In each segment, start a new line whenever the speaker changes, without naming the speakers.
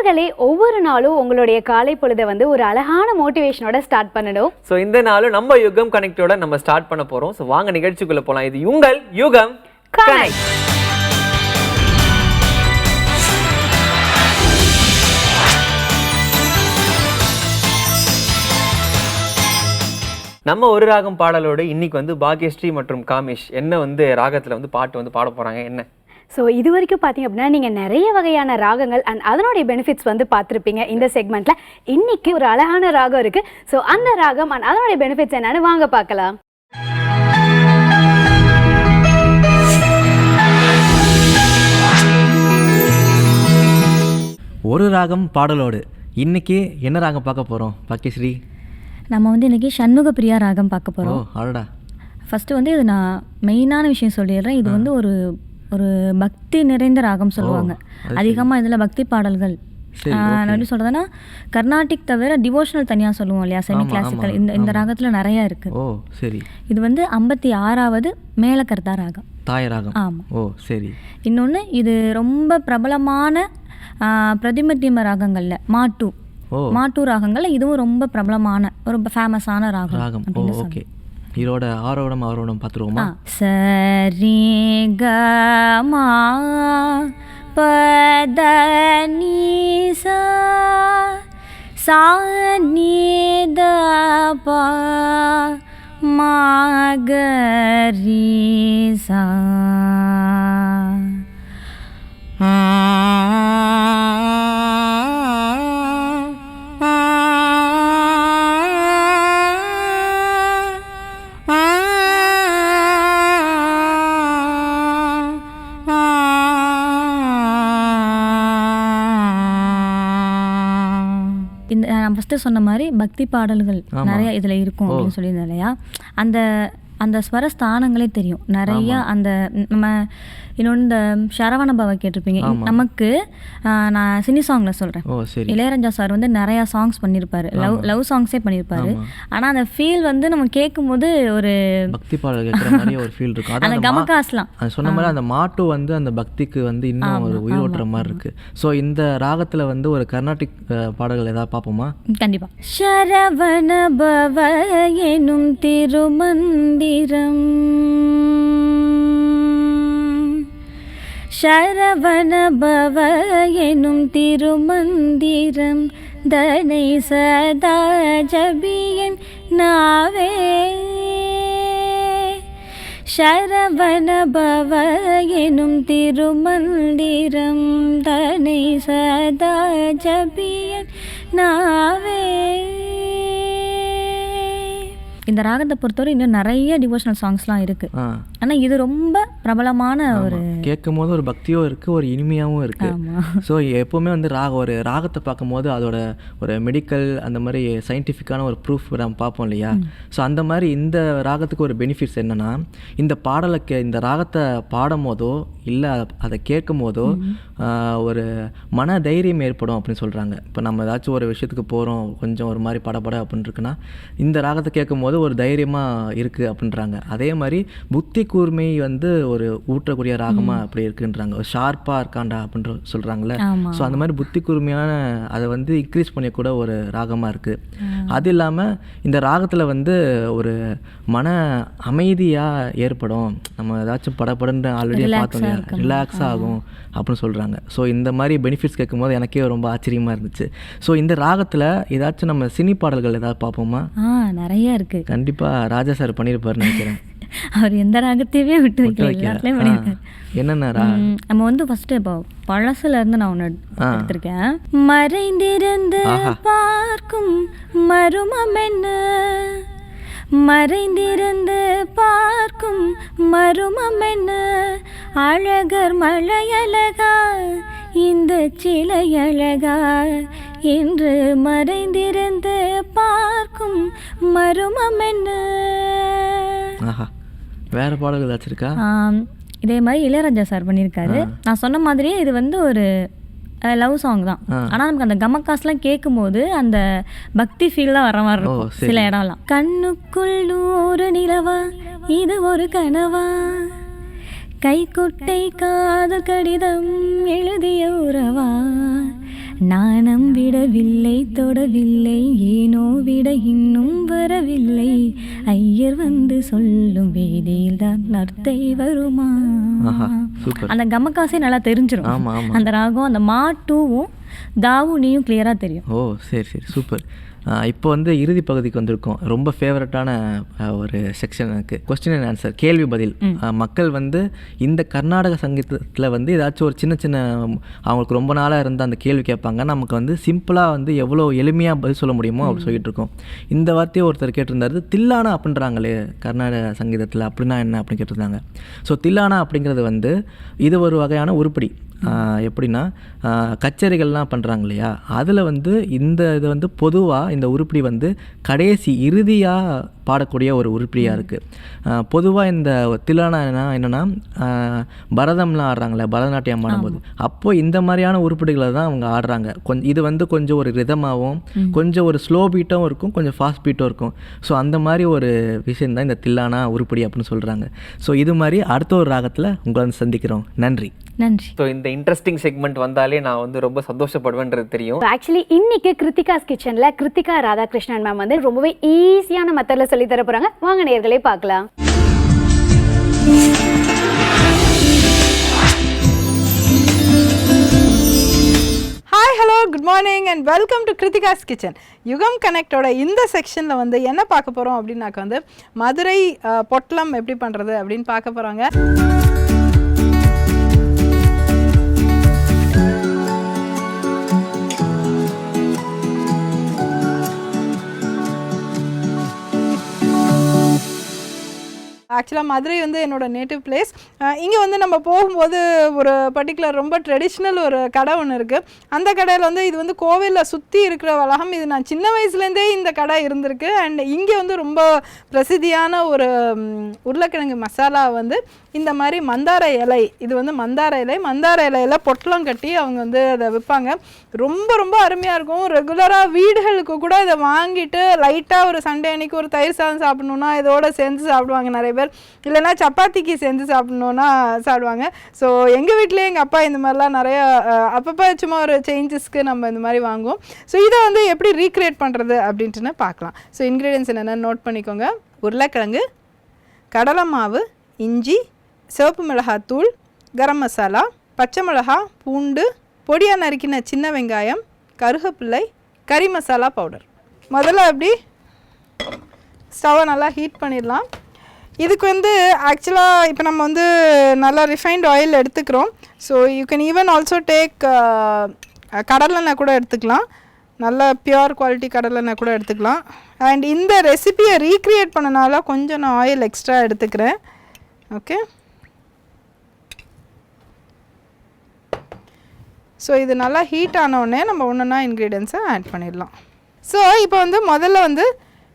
நேயர்களே, ஒவ்வொரு நாளும் உங்களுடைய காலை பொழுதை வந்து ஒரு அழகான மோட்டிவேஷனோட ஸ்டார்ட் பண்ணணும்.
ஸோ இந்த நாளும் நம்ம யுகம் கனெக்டோட நம்ம ஸ்டார்ட் பண்ண போறோம். ஸோ வாங்க நிகழ்ச்சிக்குள்ள போலாம். இது உங்கள் யுகம் கனெக்ட். நம்ம ஒரு ராகம் பாடலோடு இன்னைக்கு வந்து பாக்யஸ்ரீ மற்றும் காமேஷ் என்ன வந்து ராகத்துல வந்து பாட்டு வந்து பாட போறாங்க என்ன?
ஸோ இது வரைக்கும் பார்த்தீங்க அப்படின்னா நீங்கள் நிறைய வகையான ராகங்கள் அண்ட் அதனுடைய பெனிஃபிட்ஸ் வந்து பார்த்துருப்பீங்க இந்த செக்மெண்ட்டில். இன்னைக்கு ஒரு அழகான ராகம் இருக்குது. ஸோ அந்த ராகம் அண்ட் அதனுடைய பெனிஃபிட்ஸ் என்னன்னு வாங்க பார்க்கலாம்.
ஒரு ராகம் பாடலோடு இன்னைக்கு என்ன ராகம் பார்க்க போகிறோம் பாக்கியஸ்ரீ?
நம்ம வந்து இன்றைக்கி சண்முக பிரியா ராகம் பார்க்க போகிறோம்.
அடடா.
ஃபஸ்ட்டு வந்து இது நான் மெயினான விஷயம் சொல்லிடுறேன். இது வந்து ஒரு ஒரு பக்தி நிறைந்த ராகம் சொல்லுவாங்க. அதிகமாக இதில் பக்தி பாடல்கள் நான் எப்படி சொல்கிறதுன்னா கர்நாடிக் தவிர டிவோஷனல் தனியாக சொல்லுவோம் இல்லையா, செமி கிளாசிக்கல், இந்த ராகத்தில் நிறையா இருக்குது.
ஓ சரி.
இது வந்து 56வது மேலகர்த்தா ராகம்,
தாய் ராகம்.
ஆமாம்.
ஓ சரி.
இன்னொன்று இது ரொம்ப பிரபலமான பிரதிமத்தியம ராகங்களில் மாட்டு ராகங்களில் இதுவும் ரொம்ப பிரபலமான ஒரு ஃபேமஸான ராகம்.
ஓகே. இதோட ஆரோடம் அவரோடம் பார்த்துருவோமா?
சரி க மா பத நீ சா சா நீ த ப மா க ரி சா. இந்த நான் ஃபஸ்ட்டு சொன்ன மாதிரி பக்தி பாடல்கள் நிறையா இதில் இருக்கும் அப்படின்னு சொல்லியிருந்தேன் இல்லையா. அந்த அந்த ஸ்வரஸ்தானங்களே தெரியும் நிறையா. அந்த நம்ம இன்னொன்று இந்த சரவண பவ கேட்டிருப்பீங்க. நமக்கு நான் சினி சாங்கில் சொல்கிறேன். இளையராஜா சார் வந்து நிறையா சாங்ஸ் பண்ணியிருப்பாரு, லவ் சாங்ஸே பண்ணியிருப்பாரு. ஆனால் அந்த ஃபீல் வந்து நம்ம கேட்கும்போது ஒரு
பக்தி பாடல் கேட்குற மாதிரி ஒரு ஃபீல் இருக்கும்.
அந்த கமகாஸ்லாம்
அது சொன்ன மாதிரி அந்த மாட்டு வந்து அந்த பக்திக்கு வந்து இன்னும் ஒரு உயிரோட்டுற மாதிரி இருக்கு. ஸோ இந்த ராகத்தில் வந்து ஒரு கர்நாடிக் பாடல்கள் ஏதாவது பார்ப்போமா?
கண்டிப்பாக. சரவண பவ எனும் திருமந்திரம், சரவண பவ எனும் திருமந்திரம் தனை சதா ஜபியன் நாவே. சரவண பவ எனும் திருமந்திரம் தனை சதா ஜபியன் நாவே. இந்த ராகத்தை பொறுத்தவரை இன்னும் நிறைய டிவோஷனல் சாங்ஸ்லாம் இருக்குது. ஆனால் இது ரொம்ப பிரபலமான ஒரு
கேட்கும் போது ஒரு பக்தியும் இருக்குது, ஒரு இனிமையாகவும் இருக்குது. ஸோ எப்போவுமே வந்து ஒரு ராகத்தை பார்க்கும்போது அதோட ஒரு மெடிக்கல் அந்த மாதிரி சயின்டிஃபிக்கான ஒரு ப்ரூஃப் நம்ம பார்ப்போம் இல்லையா. ஸோ அந்த மாதிரி இந்த ராகத்துக்கு ஒரு பெனிஃபிட்ஸ் என்னென்னா, இந்த பாடலை இந்த ராகத்தை பாடும் போதோ இல்லை அதை கேட்கும் போதோ ஒரு மன தைரியம் ஏற்படும் அப்படின்னு சொல்கிறாங்க. இப்போ நம்ம ஏதாச்சும் ஒரு விஷயத்துக்கு போகிறோம், கொஞ்சம் ஒரு மாதிரி படப்பட அப்படின்னு இருக்குன்னா இந்த ராகத்தை கேட்கும் போது ஒரு தைரியமாக இருக்குது அப்படின்றாங்க. அதே மாதிரி புத்தி கூர்மை வந்து ஒரு ஊற்றக்கூடிய ராகமாக அப்படி இருக்குன்றாங்க. ஒரு ஷார்ப்பாக இருக்காண்டா அப்படின்ற சொல்கிறாங்களே. ஸோ அந்த மாதிரி புத்தி கூர்மையான அதை வந்து இன்க்ரீஸ் பண்ணக்கூட ஒரு ராகமாக இருக்குது. அது இல்லாமல் இந்த ராகத்தில் வந்து ஒரு மன அமைதியாக ஏற்படும். நம்ம ஏதாச்சும் படப்படன்னு ஆல்ரெடி பார்த்தோம், ரிலாக்ஸ் ஆகும் அப்படின்னு சொல்கிறாங்க. ஸோ இந்த மாதிரி பெனிஃபிட்ஸ் கேட்கும்போது எனக்கே ரொம்ப ஆச்சரியமாக இருந்துச்சு. ஸோ இந்த ராகத்தில் ஏதாச்சும் நம்ம சினி பாடல்கள் ஏதாவது பார்ப்போமா?
நிறைய இருக்குது.
கண்டிப்பாக ராஜா சார் பண்ணியிருப்பாருன்னு நினைக்கிறேன்.
அவர் எந்த ராகத்தையுமே விட்டு வைக்கல.
என்னென்ன
நம்ம வந்து ஃபர்ஸ்ட் இப்போ பழசுல இருந்து நான் ஒன்று எடுத்திருக்கேன். மறைந்திருந்து பார்க்கும் மருமம் என்ன, மறைந்திருந்து பார்க்கும் மருமம் என்ன, அழகர் மழையழகா இந்த சிலையழகா என்று மறைந்திருந்து பார்க்கும் மருமம் என்ன.
வேற பாடல்கள் ஏதாச்சும் இருக்கா?
இதே மாதிரி இளையராஜா சார் பண்ணியிருக்காரு. நான் சொன்ன மாதிரியே இது வந்து ஒரு லவ் சாங் தான். ஆனால் நமக்கு அந்த கமக்காஸ்லாம் கேட்கும்போது அந்த பக்தி ஃபீல் தான் வர மாதிரி இருக்கும் சில இடம்லாம். கண்ணுக்குள் ஒரு நிலவா இது ஒரு கனவா, கைக்குட்டை காதல் கடிதம் எழுதிய உறவா, நாணம் விடவில்லை தொடவில்லை ஏனோ விட இன்னும் வரவில்லை ஐயர் வந்து சொல்லும் வேதியில் தான் நர்த்தை வருமா. அந்த கமக்காசே நல்லா தெரிஞ்சிடும். அந்த ராகம் அந்த மாட்டுவும் தாவும் நீயும் கிளியராக தெரியும்.
ஓ சரி சரி சூப்பர். இப்போ வந்து இறுதி பகுதிக்கு வந்திருக்கோம். ரொம்ப ஃபேவரட்டான ஒரு செக்ஷன் எனக்கு கொஸ்டின் அண்ட் ஆன்சர், கேள்வி பதில். மக்கள் வந்து இந்த கர்நாடக சங்கீதத்தில் வந்து ஏதாச்சும் ஒரு சின்ன சின்ன அவங்களுக்கு ரொம்ப நாளாக இருந்த அந்த கேள்வி கேட்பாங்க. நமக்கு வந்து சிம்பிளாக வந்து எவ்வளோ எளிமையாக பதில் சொல்ல முடியுமோ அப்படி சொல்லிட்டு இருக்கோம். இந்த வார்த்தையை ஒருத்தர் கேட்டிருந்தாரு, தில்லானா அப்படின்றாங்களே கர்நாடக சங்கீதத்தில், அப்படின்னா என்ன அப்படின்னு கேட்டிருந்தாங்க. ஸோ தில்லானா அப்படிங்கிறது வந்து இது ஒரு வகையான உருப்படி. எப்படின்னா கச்சேரிகள்லாம் பண்ணுறாங்க இல்லையா, அதில் வந்து இந்த இது வந்து பொதுவாக இந்த உருப்படி வந்து கடைசி இறுதியாக பாடக்கூடிய ஒரு உருப்படியாக இருக்குது. பொதுவாக இந்த தில்லானா என்னென்னா பரதம்லாம் ஆடுறாங்களே, பரதநாட்டியம் ஆடும்போது அப்போது இந்த மாதிரியான உருப்படிகளை தான் அவங்க ஆடுறாங்க. இது வந்து கொஞ்சம் ஒரு ரிதமாகவும் கொஞ்சம் ஒரு ஸ்லோ பீட்டும் இருக்கும், கொஞ்சம் ஃபாஸ்ட் பீட்டும் இருக்கும். ஸோ அந்த மாதிரி ஒரு விஷயம் தான் இந்த தில்லானா உருப்படி அப்படின்னு சொல்கிறாங்க. ஸோ இது மாதிரி அடுத்த ஒரு ராகத்தில் உங்களை வந்து சந்திக்கிறோம். நன்றி.
ஸோ இந்த இன்ட்ரெஸ்டிங் செக்மெண்ட் வந்தாலே நான் வந்து ரொம்ப சந்தோஷப்படுவேன்றது தெரியும்.
ஆக்சுவலி இன்னைக்கு கிருத்திகாஸ் கிச்சன்ல கிருத்திகா ராதாகிருஷ்ணன் மேம் வந்து ரொம்பவே ஈஸியான மெத்தட்ல சொல்லி தர போறாங்க. வாங்க நேயர்களே பார்க்கலாம்.
Hi hello good morning and welcome to Kiruthika's kitchen. யுகம் கனெக்டோட இந்த செக்ஷனில் வந்து என்ன பார்க்க போகிறோம் அப்படின்னாக்க வந்து மதுரை பொட்டலம் எப்படி பண்ணுறது அப்படின்னு பார்க்க போகிறாங்க. ஆக்சுவலாக மதுரை வந்து என்னோடய நேட்டிவ் பிளேஸ். இங்கே வந்து நம்ம போகும்போது ஒரு பர்டிகுலர் ரொம்ப ட்ரெடிஷ்னல் ஒரு கடை ஒன்று இருக்குது. அந்த கடையில் வந்து இது வந்து கோவிலில் சுற்றி இருக்கிற வளாகம். இது நான் சின்ன வயசுலேருந்தே இந்த கடை இருந்திருக்கு. அண்ட் இங்கே வந்து ரொம்ப பிரசித்தியான ஒரு உருளைக்கிழங்கு மசாலா வந்து இந்த மாதிரி மந்தார இலை, இது வந்து மந்தார இலையில் பொட்டலம் கட்டி அவங்க வந்து அதை விற்பாங்க. ரொம்ப ரொம்ப அருமையாக இருக்கும். ரெகுலராக வீடுகளுக்கு கூட இதை வாங்கிட்டு லைட்டாக ஒரு சண்டே அன்னைக்கு ஒரு தயிர் சாதம் சாப்பிட்ணுன்னா இதோட சேர்ந்து சாப்பிடுவாங்க நிறைய பேர். இல்லைனா சப்பாத்திக்கு சேர்ந்து சாப்பிட்ணுன்னா சாப்பிடுவாங்க. ஸோ எங்கள் வீட்டிலே எங்கள் அப்பா இந்த மாதிரிலாம் நிறையா அப்பப்போ சும்மா ஒரு சேஞ்சஸ்க்கு நம்ம இந்த மாதிரி வாங்குவோம். ஸோ இதை வந்து எப்படி ரீக்ரியேட் பண்ணுறது அப்படின்ட்டுன்னு பார்க்கலாம். ஸோ இன்க்ரீடியன்ஸ் என்னென்ன நோட் பண்ணிக்கோங்க. உருளைக்கிழங்கு, கடலை மாவு, இஞ்சி, சிவப்பு மிளகாத்தூள், கரம் மசாலா, பச்சை மிளகா, பூண்டு, பொடியாக நறுக்கின சின்ன வெங்காயம், கருவேப்பிலை, கறி மசாலா பவுடர். முதல்ல அப்படி ஸ்டவ்வை நல்லா ஹீட் பண்ணிடலாம். இதுக்கு வந்து ஆக்சுவலாக இப்போ நம்ம வந்து நல்லா ரிஃபைன்ட் ஆயில் எடுத்துக்கிறோம். So you can even also take கடலெண்ணெய் கூட எடுத்துக்கலாம். நல்ல பியூர் குவாலிட்டி கடலெண்ணெய் கூட எடுத்துக்கலாம். அண்ட் இந்த ரெசிபியை ரீக்ரியேட் பண்ணனால கொஞ்சம் நான் ஆயில் எக்ஸ்ட்ரா எடுத்துக்கிறேன். ஓகே, ஸோ இது நல்லா ஹீட் ஆனோடனே நம்ம ஒன்றுனா இன்க்ரீடியன்ஸை ஆட் பண்ணிடலாம். ஸோ இப்போ வந்து முதல்ல வந்து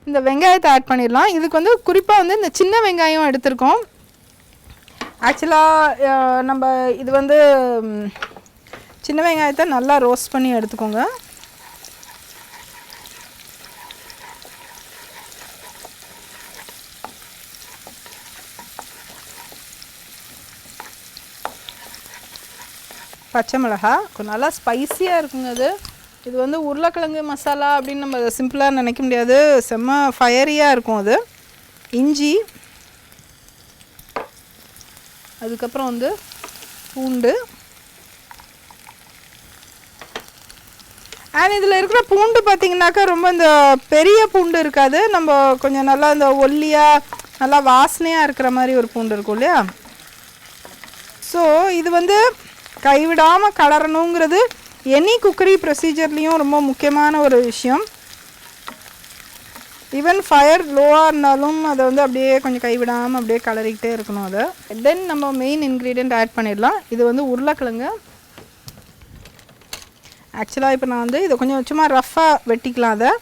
இந்த வெங்காயத்தை ஆட் பண்ணிடலாம். இதுக்கு வந்து குறிப்பாக வந்து இந்த சின்ன வெங்காயம் எடுத்திருக்கோம். ஆக்சுவலாக நம்ம இது வந்து சின்ன வெங்காயத்தை நல்லா ரோஸ்ட் பண்ணி எடுத்துக்கோங்க. பச்சை மிளகா கொஞ்சம் நல்லா ஸ்பைஸியாக இருக்குங்க. இது வந்து உருளைக்கிழங்கு மசாலா அப்படின்னு நம்ம அதை சிம்பிளாக நினைக்க முடியாது, செம்ம ஃபயரியாக இருக்கும் அது. இஞ்சி, அதுக்கப்புறம் வந்து பூண்டு. அண்ட் இதில் இருக்கிற பூண்டு பார்த்திங்கனாக்கா ரொம்ப இந்த பெரிய பூண்டு இருக்காது, நம்ம கொஞ்சம் நல்லா இந்த ஒல்லியாக நல்லா வாசனையாக இருக்கிற மாதிரி ஒரு பூண்டு இருக்கும் இல்லையா. ஸோ இது வந்து கைவிடாமல் கலரணுங்கிறது எனி குக்கரி ப்ரொசீஜர்லேயும் ரொம்ப முக்கியமான ஒரு விஷயம். ஈவன் ஃபயர் லோவாக இருந்தாலும் அதை வந்து அப்படியே கொஞ்சம் கைவிடாமல் அப்படியே கலரிக்கிட்டே இருக்கணும் அதை. தென் நம்ம மெயின் இன்க்ரீடியண்ட் ஆட் பண்ணிடலாம். இது வந்து உருளைக்கிழங்கு. ஆக்சுவலாக இப்போ நான் வந்து இதை கொஞ்சம் சும்மா ரஃப்பாக வெட்டிக்கலாம் அதை.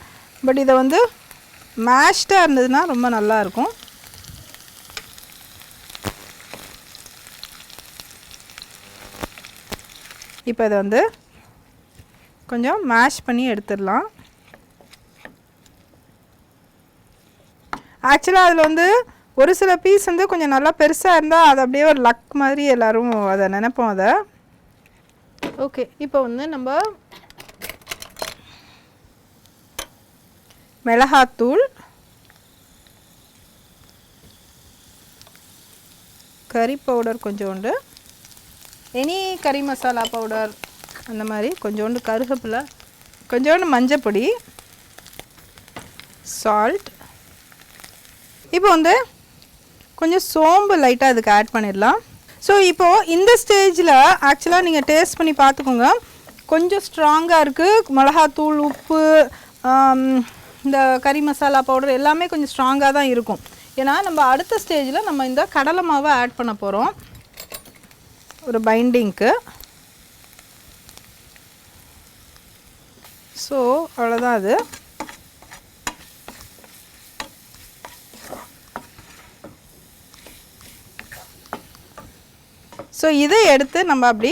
பட் இதை வந்து மேஷ்டாக இருந்ததுன்னா ரொம்ப நல்லாயிருக்கும். இப்போ இதை வந்து கொஞ்சம் மேஷ் பண்ணி எடுத்துடலாம். ஆக்சுவலாக அதில் வந்து ஒரு சில பீஸ் வந்து கொஞ்சம் நல்லா பெருசாக இருந்தால் அது அப்படியே ஒரு லக் மாதிரி எல்லோரும் அதை நினைப்போம் அதை. ஓகே, இப்போ வந்து நம்ம மிளகாத்தூள், கறி பவுடர் கொஞ்சோண்டு, எனி கறி மசாலா பவுடர் அந்த மாதிரி கொஞ்சோண்டு, கருவேப்பிலை, கொஞ்சோண்டு மஞ்சப்பொடி, சால்ட். இப்போ வந்து கொஞ்சம் சோம்பு லைட்டாக அதுக்கு ஆட் பண்ணிடலாம். ஸோ இப்போது இந்த ஸ்டேஜில் ஆக்சுவலாக நீங்கள் டேஸ்ட் பண்ணி பார்த்துக்கோங்க. கொஞ்சம் ஸ்ட்ராங்காக இருக்குது. மிளகாத்தூள், உப்பு, இந்த கறி மசாலா பவுடர் எல்லாமே கொஞ்சம் ஸ்ட்ராங்காக தான் இருக்கும். ஏன்னா நம்ம அடுத்த ஸ்டேஜில் நம்ம இந்த கடலை மாவை ஆட் பண்ண போகிறோம் ஒரு பைண்டிங்க்கு. ஸோ அவ்வளோதான் அது. ஸோ இதை எடுத்து நம்ம அப்படி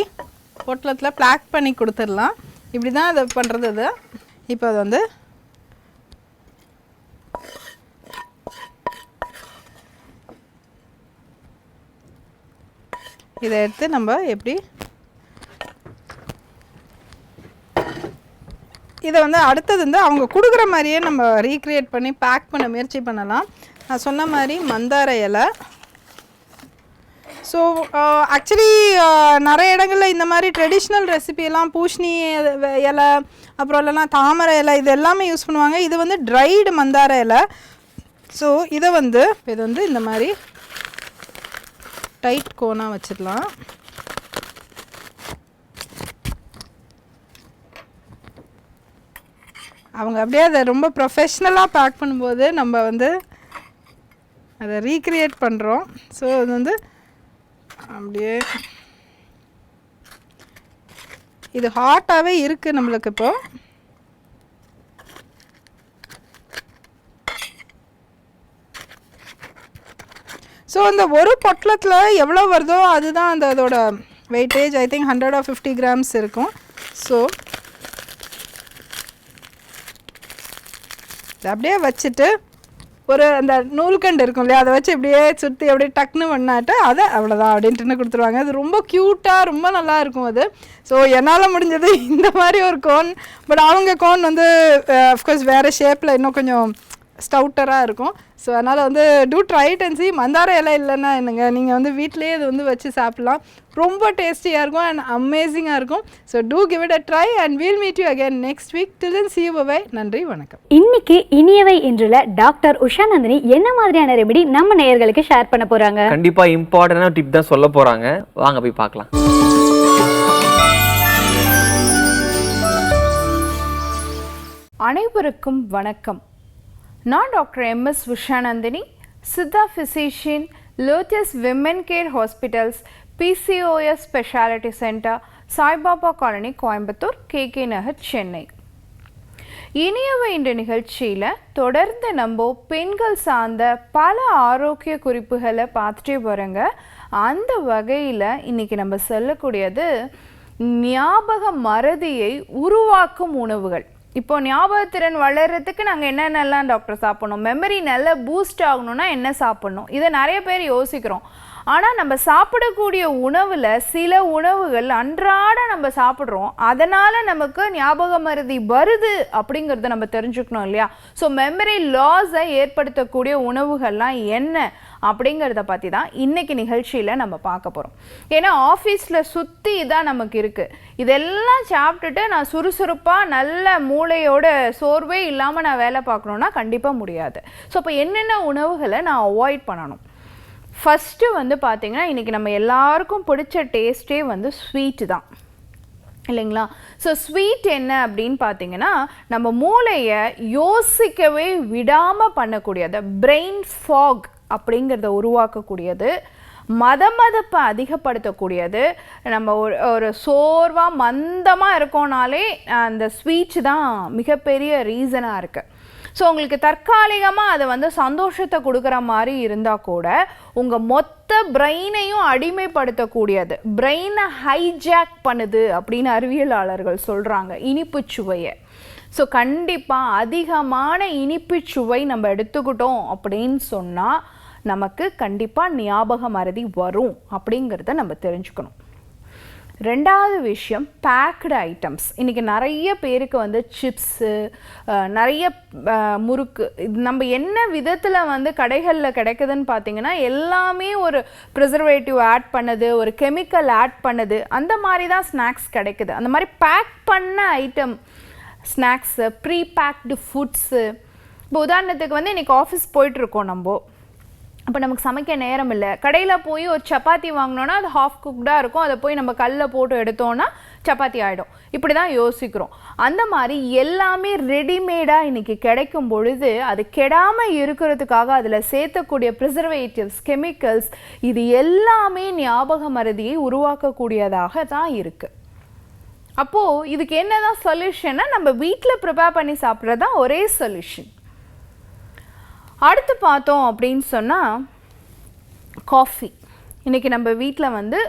பொட்டலத்தில் பேக் பண்ணி கொடுத்துடலாம். இப்படி தான் அதை பண்ணுறது. அது இப்போ அது வந்து இதை எடுத்து நம்ம எப்படி இதை வந்து அடுத்தது வந்து அவங்க கொடுக்குற மாதிரியே நம்ம ரீக்ரியேட் பண்ணி பேக் பண்ண முயற்சி பண்ணலாம். நான் சொன்ன மாதிரி மந்தார இலை. ஸோ ஆக்சுவலி நிறைய இடங்களில் இந்த மாதிரி ட்ரெடிஷ்னல் ரெசிபியெல்லாம் பூஷ்ணி இலை, அப்புறம் இல்லைனா தாமரை இலை, இது எல்லாமே யூஸ் பண்ணுவாங்க. இது வந்து ட்ரைடு மந்தார இலை. ஸோ இது வந்து இந்த மாதிரி டைட் கோனாக வச்சிடலாம். அவங்க அப்படியே அதை ரொம்ப ப்ரொஃபஷ்னலாக பேக் பண்ணும்போது நம்ம வந்து அதை ரீக்ரியேட் பண்ணுறோம். ஸோ அது வந்து அப்படியே இது ஹாட்டாகவே இருக்குது நம்மளுக்கு. இப்போ ஸோ அந்த ஒரு பொட்டலத்தில் எவ்வளோ வருதோ அதுதான் அந்த அதோட வெயிட்டேஜ். ஐ திங்க் 150 grams இருக்கும். ஸோ அப்படியே வச்சுட்டு ஒரு அந்த நூல்கண்டு இருக்கும் இல்லையா, அதை வச்சு இப்படியே சுற்றி அப்படியே டக்குன்னு பண்ணாட்டு அதை அவ்வளோதான் அப்படின்ட்டுன்னு கொடுத்துருவாங்க. அது ரொம்ப க்யூட்டாக ரொம்ப நல்லா இருக்கும் அது. ஸோ என்னால் முடிஞ்சது இந்த மாதிரி ஒரு கோன். பட் அவங்க கோன் வந்து அஃப்கோர்ஸ் வேறு ஷேப்பில் இன்னும் கொஞ்சம் ஸ்டவுட்டராக இருக்கும். ஸோ அதனால் வந்து do try it and see. மந்தார இலை இல்லைன்னா என்னங்க, நீங்கள் வந்து வீட்டிலேயே இது வந்து வச்சு சாப்பிட்லாம். ரொம்ப டேஸ்டியாக இருக்கும் அண்ட் அமேசிங்காக இருக்கும். So do give it a try and we'll meet you again next week. Till then see you bye. நன்றி, வணக்கம்.
இன்னைக்கு இனியவை என்றுள்ள டாக்டர் உஷா நந்தினி என்ன மாதிரியான ரெமெடி நம்ம நேயர்களுக்கு ஷேர் பண்ண போறாங்க?
கண்டிப்பா இம்பார்ட்டன்டான டிப் தான் சொல்ல போறாங்க. வாங்க போய் பார்க்கலாம்.
அனைவருக்கும் வணக்கம். நான் doctor MS Usha Nandini, Siddha physician, Lotus Women Care Hospitals, PCOS speciality centre, Saibaba colony, Coimbatore, KK Nagar, Chennai. Iniyavai என்ற நிகழ்ச்சியில் தொடர்ந்து நம்ம பெண்கள் சார்ந்த பல ஆரோக்கிய குறிப்புகளை பார்த்துட்டே போகிறோங்க. அந்த வகையில் இன்றைக்கி நம்ம சொல்லக்கூடியது ஞாபக மறதியை உருவாக்கும் உணவுகள். இப்போ ஞாபகத்திறன் வளர்கிறதுக்கு நாங்கள் என்னென்னலாம் டாக்டர் சாப்பிட்ணும், மெமரி நல்லா பூஸ்ட் ஆகணும்னா என்ன சாப்பிட்ணும், இதை நிறைய பேர் யோசிக்கிறோம். ஆனால் நம்ம சாப்பிடக்கூடிய உணவில் சில உணவுகள் அன்றாட நம்ம சாப்பிட்றோம், அதனால் நமக்கு ஞாபக மறதி வருது அப்படிங்கிறத நம்ம தெரிஞ்சுக்கணும் இல்லையா? ஸோ மெமரி லாஸை ஏற்படுத்தக்கூடிய உணவுகள்லாம் என்ன அப்படிங்கிறத பற்றி தான் இன்றைக்கி நிகழ்ச்சியில் நம்ம பார்க்க போகிறோம். ஏன்னா ஆஃபீஸில் சுற்றி தான் நமக்கு இருக்குது. இதெல்லாம் சாப்பிட்டுட்டு நான் சுறுசுறுப்பாக நல்ல மூளையோட சோர்வே இல்லாமல் நான் வேலை பார்க்கணுன்னா கண்டிப்பாக முடியாது. ஸோ அப்போ என்னென்ன உணவுகளை நான் அவாய்ட் பண்ணணும்? ஃபஸ்ட்டு வந்து பார்த்திங்கன்னா இன்றைக்கி நம்ம எல்லாருக்கும் பிடிச்ச டேஸ்ட்டே வந்து ஸ்வீட்டு தான் இல்லைங்களா? ஸோ ஸ்வீட் என்ன அப்படின்னு பார்த்தீங்கன்னா நம்ம மூளையை யோசிக்கவே விடாமல் பண்ணக்கூடியது, பிரெயின் ஃபாக் அப்படிங்கிறத உருவாக்கக்கூடியது, மதமதப்பை அதிகப்படுத்தக்கூடியது. நம்ம ஒரு சோர்வாக மந்தமாக இருக்கோனாலே அந்த ஸ்வீட்ஸ் தான் மிகப்பெரிய ரீசனாக இருக்குது. ஸோ உங்களுக்கு தற்காலிகமாக அதை வந்து சந்தோஷத்தை கொடுக்குற மாதிரி இருந்தால் கூட உங்கள் மொத்த பிரெயினையும் அடிமைப்படுத்தக்கூடியது, பிரெயினை ஹைஜாக் பண்ணுது அப்படின்னு அறிவியலாளர்கள் சொல்கிறாங்க இனிப்பு சுவையை. ஸோ கண்டிப்பாக அதிகமான இனிப்பு சுவை நம்ம எடுத்துக்கிட்டோம் அப்படின்னு சொன்னால் நமக்கு கண்டிப்பாக ஞாபக மறதி வரும் அப்படிங்கிறத நம்ம தெரிஞ்சுக்கணும். ரெண்டாவது விஷயம் பேக்டு ஐட்டம்ஸ். இன்றைக்கி நிறைய பேருக்கு வந்து சிப்ஸு, நிறைய முறுக்கு, இது நம்ம என்ன விதத்தில் வந்து கடைகளில் கிடைக்குதுன்னு பார்த்தீங்கன்னா எல்லாமே ஒரு ப்ரிசர்வேட்டிவ் ஆட் பண்ணது, ஒரு கெமிக்கல் ஆட் பண்ணது, அந்த மாதிரி தான் ஸ்நாக்ஸ் கிடைக்குது. அந்த மாதிரி பேக் பண்ண item snacks, pre packed foods. இப்போ உதாரணத்துக்கு வந்து இன்றைக்கி ஆஃபீஸ் போயிட்டுருக்கோம் நம்ம, அப்போ நமக்கு சமைக்க நேரம் இல்லை. கடையில் போய் ஒரு சப்பாத்தி வாங்கினோன்னா அது ஹாஃப் குக்டாக இருக்கும், அதை போய் நம்ம கல்லில் போட்டு எடுத்தோன்னா சப்பாத்தி ஆகிடும். இப்படி தான் யோசிக்கிறோம். அந்த மாதிரி எல்லாமே ரெடிமேடாக இன்றைக்கி கிடைக்கும் பொழுது அது கெடாமல் இருக்கிறதுக்காக அதில் சேர்த்தக்கூடிய ப்ரிசர்வேட்டிவ்ஸ், கெமிக்கல்ஸ், இது எல்லாமே ஞாபக மறதியை உருவாக்கக்கூடியதாக தான் இருக்குது. அப்போது இதுக்கு என்ன தான் சொல்யூஷன்னா நம்ம வீட்டில் ப்ரிப்பேர் பண்ணி சாப்பிட்றது தான் ஒரே சொல்யூஷன். அடுத்து பார்த்தோம் அப்படின்னு சொன்னால் காஃபி. இன்றைக்கி நம்ம வீட்டில் வந்து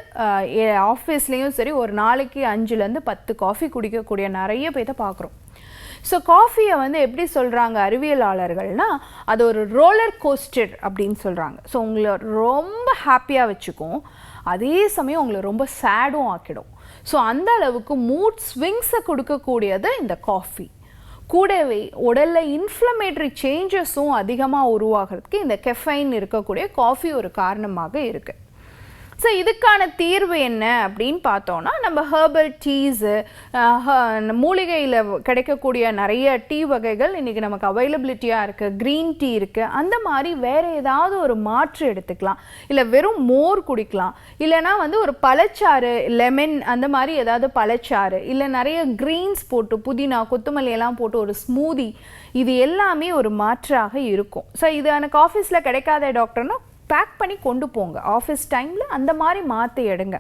ஆஃபீஸ்லேயும் சரி ஒரு நாளைக்கு 5லேருந்து 10 காஃபி குடிக்கக்கூடிய நிறைய பேர்த்த பார்க்குறோம். ஸோ காஃபியை வந்து எப்படி சொல்கிறாங்க அறிவியலாளர்கள்னால் அது ஒரு ரோலர் கோஸ்டர் அப்படின்னு சொல்கிறாங்க. ஸோ உங்களை ரொம்ப ஹாப்பியாக வச்சுக்கும், அதே சமயம் உங்களை ரொம்ப சேடும் ஆக்கிடும். ஸோ அந்த அளவுக்கு மூட் ஸ்விங்ஸை கொடுக்கக்கூடியது இந்த காஃபி. கூடவே உடலில் இன்ஃப்ளமேட்டரி சேஞ்சஸும் அதிகமாக உருவாகிறதுக்கு இந்த கெஃபைன் இருக்கக்கூடிய காஃபி ஒரு காரணமாக இருக்குது. ஸோ இதுக்கான தீர்வு என்ன அப்படின்னு பார்த்தோன்னா நம்ம ஹெர்பல் டீஸு, மூலிகையில் கிடைக்கக்கூடிய நிறைய டீ வகைகள் இன்றைக்கி நமக்கு அவைலபிலிட்டியாக இருக்குது. க்ரீன் டீ இருக்குது. அந்த மாதிரி வேறு ஏதாவது ஒரு மாற்று எடுத்துக்கலாம். இல்லை வெறும் மோர் குடிக்கலாம். இல்லைனா வந்து ஒரு பழச்சாறு, லெமன் அந்த மாதிரி ஏதாவது பழச்சாறு, இல்லை நிறைய க்ரீன்ஸ் போட்டு புதினா, கொத்தமல்லி எல்லாம் போட்டு ஒரு ஸ்மூதி, இது எல்லாமே ஒரு மாற்றாக இருக்கும். ஸோ இது எனக்கு ஆஃபீஸில் கிடைக்காத டாக்டர்னா பேக் பண்ணி கொண்டு போங்க ஆஃபீஸ் டைமில், அந்த மாதிரி மாற்றி எடுங்க.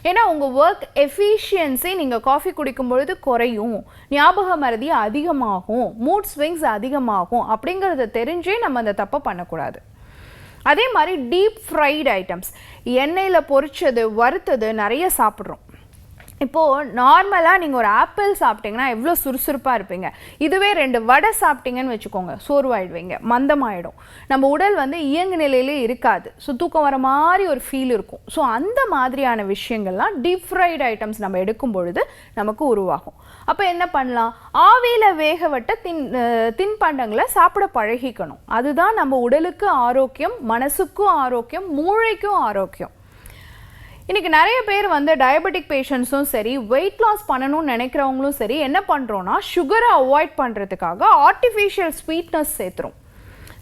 ஏன்னா உங்கள் ஒர்க் எஃபிஷியன்சி நீங்கள் காஃபி குடிக்கும் பொழுது குறையும், ஞாபக மறதி அதிகமாகும், மூட் ஸ்விங்ஸ் அதிகமாகும். அப்படிங்கிறத தெரிஞ்சே நம்ம அந்த தப்பை பண்ணக்கூடாது. அதே மாதிரி டீப் ஃப்ரைடு ஐட்டம்ஸ், எண்ணெயில் பொரிச்சது, வறுத்தது நிறைய சாப்பிட்றோம். இப்போது நார்மலாக நீங்கள் ஒரு ஆப்பிள் சாப்பிட்டிங்கன்னா எவ்வளோ சுறுசுறுப்பாக இருப்பீங்க. இதுவே 2 வடை சாப்பிட்டீங்கன்னு வச்சுக்கோங்க, சோர்வாயிடுவீங்க, மந்தமாயிடும். நம்ம உடல் வந்து இயங்கு நிலையிலே இருக்காது. ஸோ தூக்கம் வர மாதிரி ஒரு ஃபீல் இருக்கும். ஸோ அந்த மாதிரியான விஷயங்கள்லாம் டீப் ஃப்ரைடு ஐட்டம்ஸ் நம்ம எடுக்கும் பொழுது நமக்கு உருவாகும். அப்போ என்ன பண்ணலாம், ஆவியில் வேகவட்ட தின்பண்டங்களை சாப்பிட பழகிக்கணும். அதுதான் நம்ம உடலுக்கு ஆரோக்கியம், மனசுக்கும் ஆரோக்கியம், மூளைக்கும் ஆரோக்கியம். இன்றைக்கி நிறைய பேர் வந்து டயபெட்டிக் பேஷண்ட்ஸும் சரி, வெயிட் லாஸ் பண்ணணும்னு நினைக்கிறவங்களும் சரி, என்ன பண்ணுறோன்னா சுகரை அவாய்ட் பண்ணுறதுக்காக ஆர்டிஃபிஷியல் ஸ்வீட்னஸ் சேர்த்துறோம்.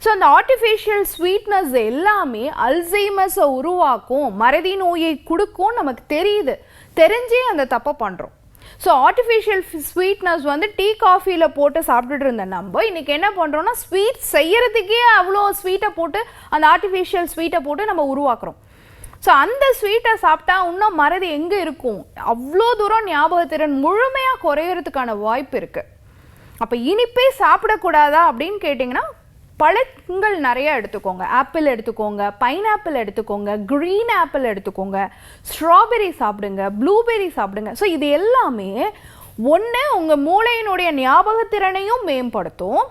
ஸோ அந்த ஆர்டிஃபிஷியல் ஸ்வீட்னஸ் எல்லாமே அல்சைமர்ஸை உருவாக்கும், மறதி நோயை கொடுக்கும், நமக்கு தெரியுது. தெரிஞ்சே அந்த தப்பை பண்ணுறோம். ஸோ ஆர்டிஃபிஷியல் ஸ்வீட்னஸ் வந்து டீ காஃபியில் போட்டு சாப்பிட்டுட்டு இருந்த நம்ம இன்றைக்கி என்ன பண்ணுறோன்னா ஸ்வீட் செய்கிறதுக்கே அவ்வளோ ஸ்வீட்டை போட்டு, அந்த ஆர்டிஃபிஷியல் ஸ்வீட்டை போட்டு நம்ம உருவாக்குறோம். ஸோ அந்த ஸ்வீட்டை சாப்பிட்டா இன்னும் மறதி எங்கே இருக்கும், அவ்வளோ தூரம் ஞாபகத்திறன் முழுமையாக குறையிறதுக்கான வாய்ப்பு இருக்குது. அப்போ இனிப்பே சாப்பிடக்கூடாதா அப்படின்னு கேட்டிங்கன்னா பழங்கள் நிறையா எடுத்துக்கோங்க. ஆப்பிள் எடுத்துக்கோங்க, பைனாப்பிள் எடுத்துக்கோங்க, க்ரீன் ஆப்பிள் எடுத்துக்கோங்க, ஸ்ட்ராபெரி சாப்பிடுங்க, ப்ளூபெரி சாப்பிடுங்க. ஸோ இது எல்லாமே ஒன்று உங்கள் மூளையினுடைய ஞாபகத்திறனையும் மேம்படுத்தும்,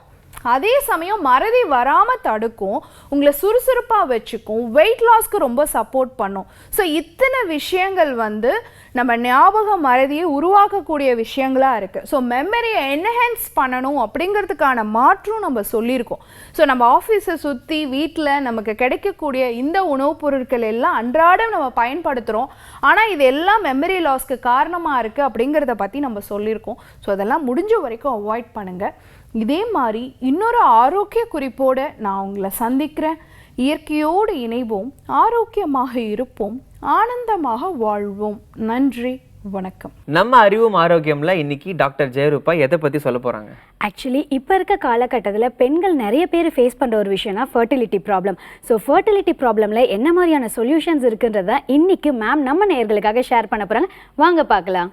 அதே சமயம் மறதி வராமல் தடுக்கும், உங்களை சுறுசுறுப்பாக வச்சுக்கும், வெயிட் லாஸ்க்கு ரொம்ப சப்போர்ட் பண்ணும். ஸோ இத்தனை விஷயங்கள் வந்து நம்ம ஞாபக மறதியை உருவாக்கக்கூடிய விஷயங்களாக இருக்குது. ஸோ மெமரியை என்ஹான்ஸ் பண்ணணும் அப்படிங்கிறதுக்கான மாற்றும் நம்ம சொல்லியிருக்கோம். ஸோ நம்ம ஆஃபீஸை சுற்றி வீட்டில் நமக்கு கிடைக்கக்கூடிய இந்த உணவுப் பொருட்கள் எல்லாம் அன்றாடம் நம்ம பயன்படுத்துகிறோம். ஆனால் இது எல்லாம் மெமரி லாஸ்க்கு காரணமாக இருக்குது அப்படிங்கிறத பற்றி நம்ம சொல்லியிருக்கோம். ஸோ அதெல்லாம் முடிஞ்ச வரைக்கும் அவாய்ட் பண்ணுங்கள். இதே மாதிரி இன்னொரு ஆரோக்கிய குறிப்போடு நான் உங்களை சந்திக்கிறேன். இயற்கையோடு இணைவோம், ஆரோக்கியமாக இருப்போம், ஆனந்தமாக வாழ்வோம். நன்றி, வணக்கம்.
நம்ம அறிவும் ஆரோக்கியம்ல இன்னைக்கு டாக்டர் ஜெயரூபா எதை பற்றி சொல்ல போகிறாங்க?
ஆக்சுவலி இப்போ இருக்க காலகட்டத்தில் பெண்கள் நிறைய பேர் ஃபேஸ் பண்ணுற ஒரு விஷயம்னா ஃபர்டிலிட்டி ப்ராப்ளம். ஸோ ஃபர்டிலிட்டி ப்ராப்ளமில் என்ன மாதிரியான சொல்யூஷன்ஸ் இருக்குன்றத இன்னைக்கு மேம் நம்ம நேயர்களுக்காக ஷேர் பண்ண போகிறாங்க. வாங்க பார்க்கலாம்.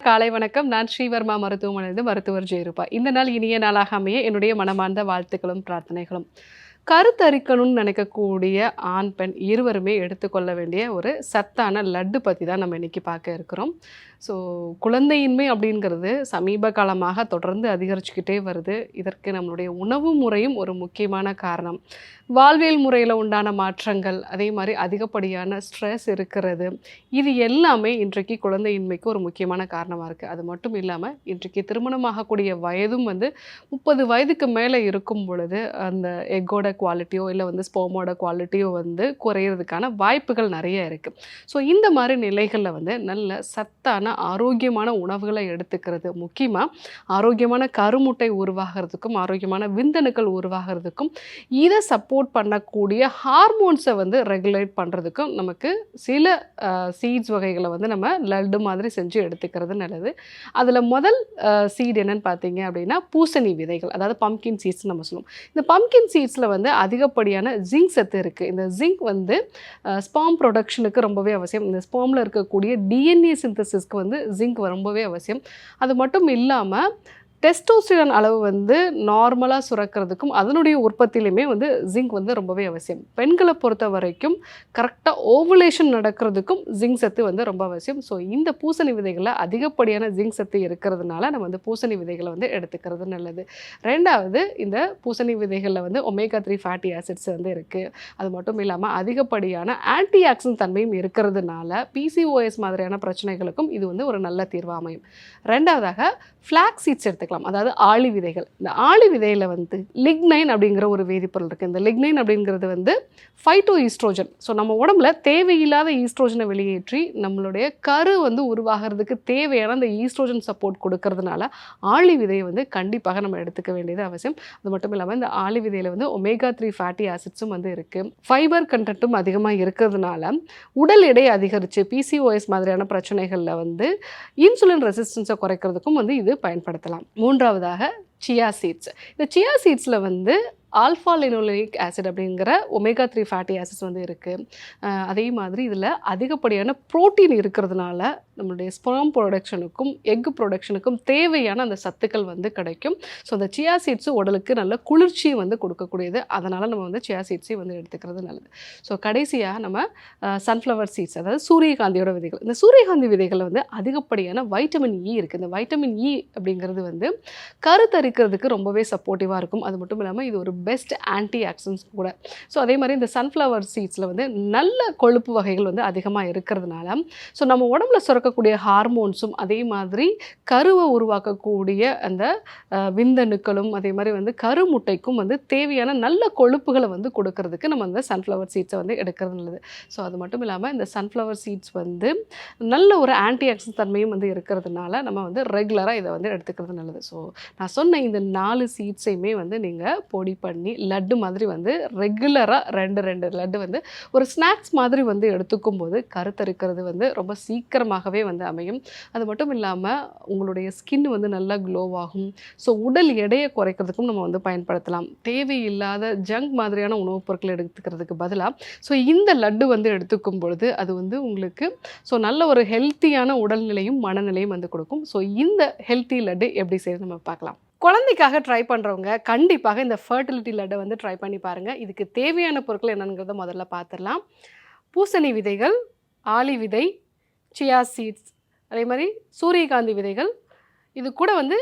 காலை வணக்கம். நான் ஸ்ரீவர்மா மருத்துவமனையிலிருந்து மருத்துவர் ஜெயரூபா. இந்த நாள் இனிய நாளாக அமைய என்னுடைய மனமார்ந்த வாழ்த்துக்களும் பிரார்த்தனைகளும். கருத்தரிக்கணும்னு நினைக்கக்கூடிய ஆண் பெண் இருவருமே எடுத்துக்கொள்ள வேண்டிய ஒரு சத்தான லட்டு பற்றி தான் நம்ம இன்றைக்கி பார்க்க இருக்கிறோம். ஸோ குழந்தையின்மை அப்படிங்கிறது சமீப காலமாக தொடர்ந்து அதிகரிச்சுக்கிட்டே வருது. இதற்கு நம்மளுடைய உணவு முறையும் ஒரு முக்கியமான காரணம். வாழ்வியல் முறையில் உண்டான மாற்றங்கள், அதே மாதிரி அதிகப்படியான ஸ்ட்ரெஸ் இருக்கிறது, இது எல்லாமே இன்றைக்கு குழந்தையின்மைக்கு ஒரு முக்கியமான காரணமாக இருக்குது. அது மட்டும் இல்லாமல் இன்றைக்கு திருமணமாகக்கூடிய வயதும் வந்து 30 வயதுக்கு மேலே இருக்கும் பொழுது அந்த எக்கோட குவாலிட்டியோ இல்லை வந்து ஸ்போமோட குவாலிட்டியோ வந்து குறையிறதுக்கான வாய்ப்புகள் நிறைய இருக்குது. ஸோ இந்த மாதிரி நிலைகளில் வந்து நல்ல சத்தான ஆரோக்கியமான உணவுகளை எடுத்துக்கிறது, முக்கியமாக ஆரோக்கியமான கருமுட்டை உருவாகிறதுக்கும் ஆரோக்கியமான விந்தணுக்கள் உருவாகிறதுக்கும் இதை சப்போர்ட் பண்ணக்கூடிய ஹார்மோன்ஸை வந்து ரெகுலேட் பண்ணுறதுக்கும் நமக்கு சில சீட்ஸ் வகைகளை வந்து நம்ம லட்டு மாதிரி செஞ்சு எடுத்துக்கிறது நல்லது. அதில் முதல் சீட் என்னன்னு பார்த்தீங்க அப்படின்னா பூசணி விதைகள், அதாவது பம்கின் சீட்ஸ் நம்ம சொல்லுவோம். இந்த பம்கின் சீட்ஸில் வந்து அதிகப்படியான ஜிங்க் சத்து இருக்குது. இந்த ஜிங்க் வந்து ஸ்பாம் ப்ரொடக்ஷனுக்கு ரொம்பவே அவசியம். இந்த ஸ்பாமில் இருக்கக்கூடிய டிஎன்ஏ சிந்தசிஸ்க்கு வந்து ஜிங்க் ரொம்பவே அவசியம். அது மட்டும் இல்லாமல் டெஸ்டோஸ்டிரான் அளவு வந்து நார்மலாக சுரக்கிறதுக்கும் அதனுடைய உற்பத்தியிலுமே வந்து ஜிங்க் வந்து ரொம்பவே அவசியம். பெண்களை பொறுத்த வரைக்கும் கரெக்டாக ஓவுலேஷன் நடக்கிறதுக்கும் ஜிங்க் சத்து வந்து ரொம்ப அவசியம். ஸோ இந்த பூசணி விதைகளில் அதிகப்படியான ஜிங்க் சத்து இருக்கிறதுனால நம்ம வந்து பூசணி விதைகளை வந்து எடுத்துக்கிறது நல்லது. ரெண்டாவது, இந்த பூசணி விதைகளில் வந்து ஒமேகா 3 ஃபேட்டி ஆசிட்ஸ் வந்து இருக்குது. அது மட்டும் இல்லாமல் அதிகப்படியான ஆன்டி ஆக்சிடென்ட் தன்மையும் இருக்கிறதுனால பிசிஓஎஸ் மாதிரியான பிரச்சனைகளுக்கும் இது வந்து ஒரு நல்ல தீர்வாக அமையும். ரெண்டாவதாக ஃப்ளாக் சீட்ஸ் எடுத்துக்கலாம், அதாவது ஆளி விதைகள். இந்த ஆளி விதையில் வந்து லிக்னைன் அப்படிங்கிற ஒரு வேதிப்பொருள் இருக்குது. இந்த லிக்னைன் அப்படிங்கிறது வந்து ஃபைட்டோ ஈஸ்ட்ரோஜன். ஸோ நம்ம உடம்புல தேவையில்லாத ஈஸ்ட்ரோஜனை வெளியேற்றி நம்மளுடைய கரு வந்து உருவாகிறதுக்கு தேவையான அந்த ஈஸ்ட்ரோஜன் சப்போர்ட் கொடுக்கறதுனால ஆளி விதையை வந்து கண்டிப்பாக நம்ம எடுத்துக்க வேண்டியது அவசியம். அது மட்டும் இல்லாமல் இந்த ஆளி விதையில் வந்து ஒமேகா 3 ஃபேட்டி ஆசிட்ஸும் வந்து இருக்குது. ஃபைபர் கண்டென்ட்டும் அதிகமாக இருக்கிறதுனால உடல் எடை அதிகரித்து பிசிஓஎஸ் மாதிரியான பிரச்சனைகளில் வந்து இன்சுலின் ரெசிஸ்டன்ஸை குறைக்கிறதுக்கும் வந்து இது பயன்படுத்தலாம். மூன்றாவதாக சியா சீட்ஸ். இந்த சியா சீட்ஸில் வந்து ஆல்ஃபா லினோலெனிக் ஆசிட் அப்படிங்கிற ஒமேகா 3 ஃபேட்டி ஆசிட்ஸ் வந்து இருக்குது. அதே மாதிரி இதில் அதிகப்படியான ப்ரோட்டீன் இருக்கிறதுனால நம்மளுடைய ஸ்பெர்ம் ப்ரொடக்ஷனுக்கும் எக் ப்ரொடக்ஷனுக்கும் தேவையான அந்த சத்துக்கள் வந்து கிடைக்கும். ஸோ அந்த சியா சீட்ஸு உடலுக்கு நல்ல குளிர்ச்சியை வந்து கொடுக்கக்கூடியது. அதனால் நம்ம வந்து சியா சீட்ஸையும் வந்து எடுத்துக்கிறது நல்லது. ஸோ கடைசியாக நம்ம சன்ஃப்ளவர் சீட்ஸ், அதாவது சூரியகாந்தியோட விதைகள். இந்த சூரியகாந்தி விதைகளில் வந்து அதிகப்படியான வைட்டமின் இ இருக்குது. இந்த வைட்டமின் இ அப்படிங்கிறது வந்து கருத்தரிக்கிறதுக்கு ரொம்பவே சப்போர்ட்டிவாக இருக்கும். அது மட்டும் இல்லாமல் இது ஒரு பெஸ்ட் ஆன்டி ஆக்சிடென்ட்ஸ் கூட. ஸோ அதே மாதிரி இந்த சன்ஃப்ளவர் சீட்ஸில் வந்து நல்ல கொழுப்பு வகைகள் வந்து அதிகமாக இருக்கிறதுனால ஸோ நம்ம உடம்புல சுரக்கக்கூடிய ஹார்மோன்ஸும் அதே மாதிரி கருவை உருவாக்கக்கூடிய அந்த விந்தணுக்களும் அதே மாதிரி வந்து கருமுட்டைக்கும் வந்து தேவையான நல்ல கொழுப்புகளை வந்து கொடுக்கறதுக்கு நம்ம அந்த சன்ஃப்ளவர் சீட்ஸை வந்து எடுக்கிறது நல்லது. ஸோ அது மட்டும் இல்லாமல் இந்த சன்ஃப்ளவர் சீட்ஸ் வந்து நல்ல ஒரு ஆன்டி ஆக்சிடென்ட் தன்மையும் வந்து இருக்கிறதுனால நம்ம வந்து ரெகுலராக இதை வந்து எடுத்துக்கிறது நல்லது. ஸோ நான் சொன்ன இந்த 4 சீட்ஸையுமே வந்து நீங்கள் பொடி பண்ணி லட்டு மாதிரி வந்து ரெகுலராக 2 லட்டு வந்து ஒரு ஸ்நாக்ஸ் மாதிரி வந்து எடுத்துக்கும் போது கருத்தரிக்கிறது வந்து ரொம்ப சீக்கிரமாகவே வந்து அமையும். அது மட்டும் இல்லாமல் உங்களுடைய ஸ்கின் வந்து நல்லா க்ளோவாகும். ஸோ உடல் எடையை குறைக்கிறதுக்கும் நம்ம வந்து பயன்படுத்தலாம். தேவையில்லாத ஜங்க் மாதிரியான உணவுப் பொருட்களை எடுத்துக்கிறதுக்கு பதிலாக ஸோ இந்த லட்டு வந்து எடுத்துக்கும் பொழுது அது வந்து உங்களுக்கு ஸோ நல்ல ஒரு ஹெல்த்தியான உடல்நிலையும் மனநிலையும் வந்து கொடுக்கும். ஸோ இந்த ஹெல்த்தி லட்டு எப்படி செய்யறது நம்ம பார்க்கலாம். குழந்தைக்காக ட்ரை பண்ணுறவங்க கண்டிப்பாக இந்த ஃபர்டிலிட்டி லட்டை வந்து ட்ரை பண்ணி பாருங்கள். இதுக்கு தேவையான பொருட்கள் என்னங்கிறத முதல்ல பார்த்துடலாம். பூசணி விதைகள், ஆளி விதை, சியா சீட்ஸ், அதே மாதிரி சூரியகாந்தி விதைகள், இது கூட வந்து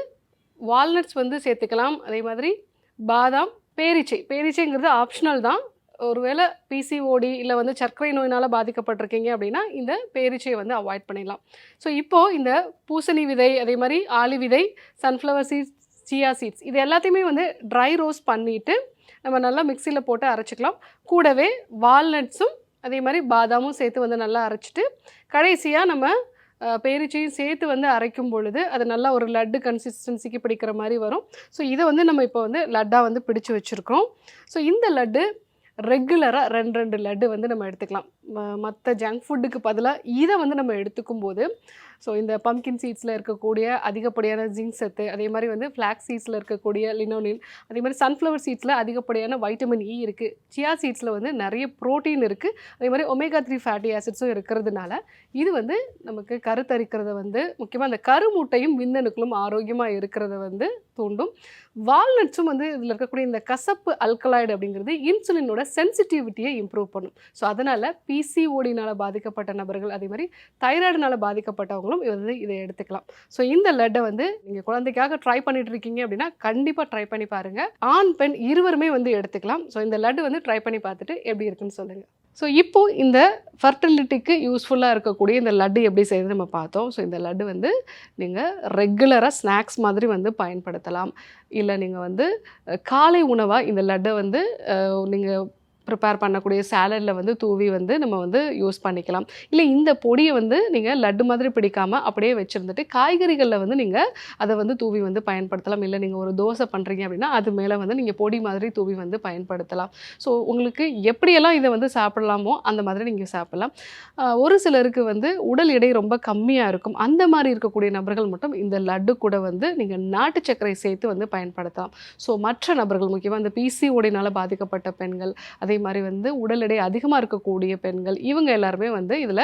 வால்நட்ஸ் வந்து சேர்த்துக்கலாம். அதே மாதிரி பாதாம், பேரிச்சைங்கிறது ஆப்ஷனல் தான். ஒருவேளை பிசிஓடி இல்லை வந்து சர்க்கரை நோயினால் பாதிக்கப்பட்டிருக்கீங்க அப்படின்னா இந்த பேரிச்சையை வந்து அவாய்ட் பண்ணிடலாம். ஸோ இப்போது இந்த பூசணி விதை, அதே மாதிரி ஆளி விதை, சன்ஃப்ளவர் சீட்ஸ், சியா சீட்ஸ் இது எல்லாத்தையுமே வந்து ட்ரை ரோஸ்ட் பண்ணிவிட்டு நம்ம நல்லா மிக்சியில் போட்டு அரைச்சிக்கலாம். கூடவே வால்நட்ஸும் அதே மாதிரி பாதாமும் சேர்த்து வந்து நல்லா அரைச்சிட்டு கடைசியாக நம்ம பேரிச்சையும் சேர்த்து வந்து அரைக்கும் பொழுது அது நல்லா ஒரு லட்டு கன்சிஸ்டன்சிக்கு பிடிக்கிற மாதிரி வரும். ஸோ இதை வந்து நம்ம இப்போ வந்து லட்டாக வந்து பிடிச்சு வச்சுருக்கோம். ஸோ இந்த லட்டு ரெகுலராக 2 லட்டு வந்து நம்ம எடுத்துக்கலாம். மற்ற ஜங்க் ஃபுட்டுக்கு பதிலாக இதை வந்து நம்ம எடுத்துக்கும் போது ஸோ இந்த பம்கின் சீட்ஸில் இருக்கக்கூடிய அதிகப்படியான ஜிங்க் சத்து, அதே மாதிரி வந்து ஃப்ளாக் சீட்ஸில் இருக்கக்கூடிய லினோனின், அதே மாதிரி சன்ஃப்ளவர் சீட்ஸில் அதிகப்படியான வைட்டமின் இ இருக்குது. சியா சீட்ஸில் வந்து நிறைய ப்ரோட்டீன் இருக்குது. அதே மாதிரி ஒமேகா 3 ஃபேட்டி ஆசிட்ஸும் இருக்கிறதுனால இது வந்து நமக்கு கருத்தரிக்கிறத வந்து முக்கியமாக அந்த கருமுட்டையும் விந்தணுக்களும் ஆரோக்கியமாக இருக்கிறத வந்து தூண்டும். வால்நட்ஸும் வந்து இதில் இருக்கக்கூடிய இந்த கசப்பு அல்கலாய்டு அப்படிங்கிறது இன்சுலினோட சென்சிட்டிவிட்டியை இம்ப்ரூவ் பண்ணும். ஸோ அதனால் பிசிஓடினால பாதிக்கப்பட்ட நபர்கள், அதே மாதிரி தைராய்டுனால பாதிக்கப்பட்டவங்களும் வந்து இதை எடுத்துக்கலாம். ஸோ இந்த லட்டை வந்து நீங்கள் குழந்தைக்காக ட்ரை பண்ணிட்டு இருக்கீங்க அப்படின்னா கண்டிப்பாக ட்ரை பண்ணி பாருங்கள். ஆண் பெண் இருவருமே வந்து எடுத்துக்கலாம். ஸோ இந்த லட்டு வந்து ட்ரை பண்ணி பார்த்துட்டு எப்படி இருக்குன்னு சொல்லுங்கள். ஸோ இப்போது இந்த ஃபர்டிலிட்டிக்கு யூஸ்ஃபுல்லாக இருக்கக்கூடிய இந்த லட்டு எப்படி செய்யுது நம்ம பார்த்தோம். ஸோ இந்த லட்டு வந்து நீங்கள் ரெகுலராக ஸ்நாக்ஸ் மாதிரி வந்து பயன்படுத்தலாம். இல்லை நீங்கள் வந்து காலை உணவாக இந்த லட்டை வந்து நீங்கள் ப்ரிப்பேர் பண்ணக்கூடிய சாலடில் வந்து தூவி வந்து நம்ம வந்து யூஸ் பண்ணிக்கலாம். இல்லை இந்த பொடியை வந்து நீங்கள் லட்டு மாதிரி பிடிக்காமல் அப்படியே வச்சுருந்துட்டு காய்கறிகளில் வந்து நீங்கள் அதை வந்து தூவி வந்து பயன்படுத்தலாம். இல்லை நீங்கள் ஒரு தோசை பண்ணுறீங்க அப்படின்னா அது மேலே வந்து நீங்கள் பொடி மாதிரி தூவி வந்து பயன்படுத்தலாம். ஸோ உங்களுக்கு எப்படியெல்லாம் இதை வந்து சாப்பிடலாமோ அந்த மாதிரி நீங்கள் சாப்பிடலாம். ஒரு சிலருக்கு வந்து உடல் எடை ரொம்ப கம்மியாக இருக்கும். அந்த மாதிரி இருக்கக்கூடிய நபர்கள் மட்டும் இந்த லட்டு கூட வந்து நீங்கள் நாட்டு சர்க்கரை சேர்த்து வந்து பயன்படுத்தலாம். ஸோ மற்ற நபர்கள் முக்கியமாக இந்த பிசிஓடினால் பாதிக்கப்பட்ட பெண்கள், அதே மாதிரி வந்து உடல் எடை அதிகமாக இருக்கக்கூடிய பெண்கள், இவங்க எல்லாருமே வந்து இதில்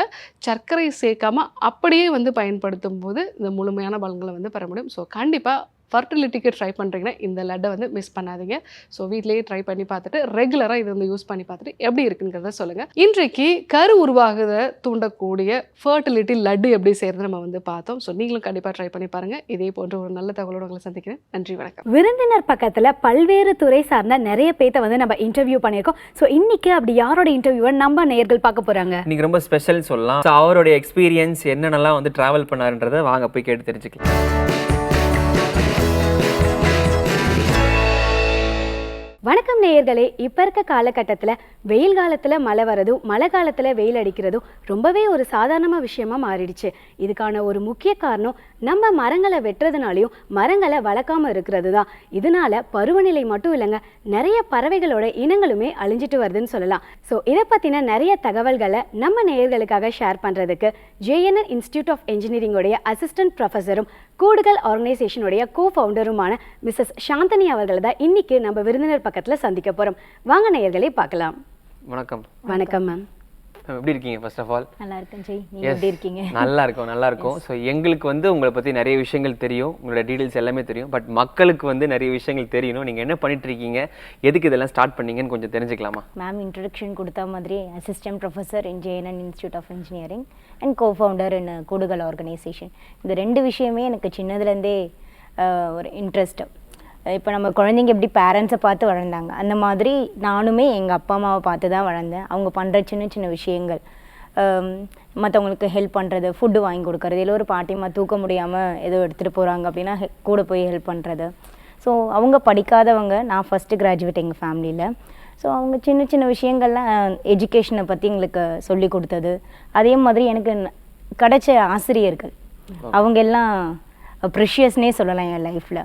சர்க்கரை சேர்க்காம அப்படியே வந்து பயன்படுத்தும் போது இந்த முழுமையான பலன்களை வந்து பெற முடியும். ஸோ கண்டிப்பாக ஃபர்டிலிட்டிக்கு ட்ரை பண்ணுறீங்கன்னா இந்த லட்டை வந்து மிஸ் பண்ணாதீங்க. ஸோ வீட்லேயே ட்ரை பண்ணி பார்த்துட்டு ரெகுலராக இதை வந்து யூஸ் பண்ணி பார்த்துட்டு எப்படி இருக்குங்கிறத சொல்லுங்கள். இன்றைக்கு கரு உருவாகுதை தூண்டக்கூடிய ஃபர்டிலிட்டி லட்டு எப்படி செய்கிறது நம்ம வந்து பார்த்தோம். ஸோ நீங்களும் கண்டிப்பாக ட்ரை பண்ணி பாருங்கள். இதே போன்ற ஒரு நல்ல தகவலோடு உங்களை சந்திக்கிறேன். நன்றி, வணக்கம்.
விருந்தினர் பக்கத்தில் பல்வேறு துறை சார்ந்த நிறைய பேர்த்த வந்து நம்ம இன்டர்வியூ பண்ணியிருக்கோம். ஸோ இன்னைக்கு அப்படி யாரோட இன்டர்வியூவை நம்ம நேயர்கள் பார்க்க போகிறாங்க?
இன்னைக்கு ரொம்ப ஸ்பெஷல் சொல்லலாம். So, அவருடைய எக்ஸ்பீரியன்ஸ் என்னென்னலாம் வந்து ட்ராவல் பண்ணாருன்றதை வாங்க போய் கேட்டு தெரிஞ்சுக்கலாம்.
வணக்கம் நேயர்களே. இப்போ இருக்க காலகட்டத்தில் வெயில் காலத்தில் மழை வரதும் மழை காலத்தில் வெயில் அடிக்கிறதும் ரொம்பவே ஒரு சாதாரணமாக விஷயமா மாறிடுச்சு. இதுக்கான ஒரு முக்கிய காரணம் நம்ம மரங்களை வெட்டுறதுனாலையும் மரங்களை வளர்க்காமல் இருக்கிறது தான். இதனால பருவநிலை மட்டும் இல்லைங்க, நிறைய பறவைகளோட இனங்களுமே அழிஞ்சிட்டு வருதுன்னு சொல்லலாம். ஸோ இதை பற்றின நிறைய தகவல்களை நம்ம நேயர்களுக்காக ஷேர் பண்ணுறதுக்கு ஜேஎன்என் இன்ஸ்டிடியூட் ஆஃப் என்ஜினியரிங்கோடைய அசிஸ்டன்ட் ப்ரொஃபஸரும் கூடுகல் ஆர்கனைசேஷனுடைய கோ-ஃபவுண்டருமான மிஸ்ஸஸ் சாந்தினி அவர்களை தான் இன்னைக்கு நம்ம விருந்தினர் பக்கத்தில் சந்திக்க போகிறோம். வாங்க நேயர்களே பார்க்கலாம்.
வணக்கம்.
வணக்கம் மேம்.
எப்படி இருக்கீங்க? ஃபர்ஸ்ட் ஆஃப் ஆல்
நல்லா இருக்கேன் ஜெய், நீங்க எப்படி இருக்கீங்க?
நல்லா இருக்கும். ஸோ எங்களுக்கு வந்து உங்களை பற்றி நிறைய விஷயங்கள் தெரியும், உங்களோட டீடைல்ஸ் எல்லாமே தெரியும். பட் மக்களுக்கு வந்து நிறைய விஷயங்கள் தெரியணும். நீங்கள் என்ன பண்ணிட்டு இருக்கீங்க, எதுக்கு இதெல்லாம் ஸ்டார்ட் பண்ணீங்கன்னு கொஞ்சம் தெரிஞ்சுக்கலாமா?
மேம் இன்ட்ரடக்ஷன் கொடுத்த மாதிரி assistant professor in JNN institute of engineering and cofounder in Koodugal organisation. இந்த ரெண்டு விஷயமே எனக்கு சின்னதுலேருந்தே ஒரு இன்ட்ரெஸ்ட்டு. இப்போ நம்ம குழந்தைங்க எப்படி பேரண்ட்ஸை பார்த்து வளர்ந்தாங்க, அந்த மாதிரி நானுமே எங்கள் அப்பா அம்மாவை பார்த்து தான் வளர்ந்தேன். அவங்க பண்ணுற சின்ன சின்ன விஷயங்கள், மற்றவங்களுக்கு ஹெல்ப் பண்ணுறது, ஃபுட்டு வாங்கி கொடுக்குறது, இல்லை ஒரு பாட்டியம்மா தூக்க முடியாமல் ஏதோ எடுத்துகிட்டு போகிறாங்க அப்படின்னா கூட போய் ஹெல்ப் பண்ணுறது. ஸோ அவங்க படிக்காதவங்க, நான் ஃபஸ்ட்டு கிராஜுவேட் எங்கள் ஃபேமிலியில். ஸோ அவங்க சின்ன சின்ன விஷயங்கள்லாம் எஜுகேஷனை பற்றி எங்களுக்கு சொல்லி கொடுத்தது. அதே மாதிரி எனக்கு கிடைச்ச ஆசிரியர்கள் அவங்க எல்லாம் ப்ரெஷியஸ்னே சொல்லலாம் என் லைஃப்பில்.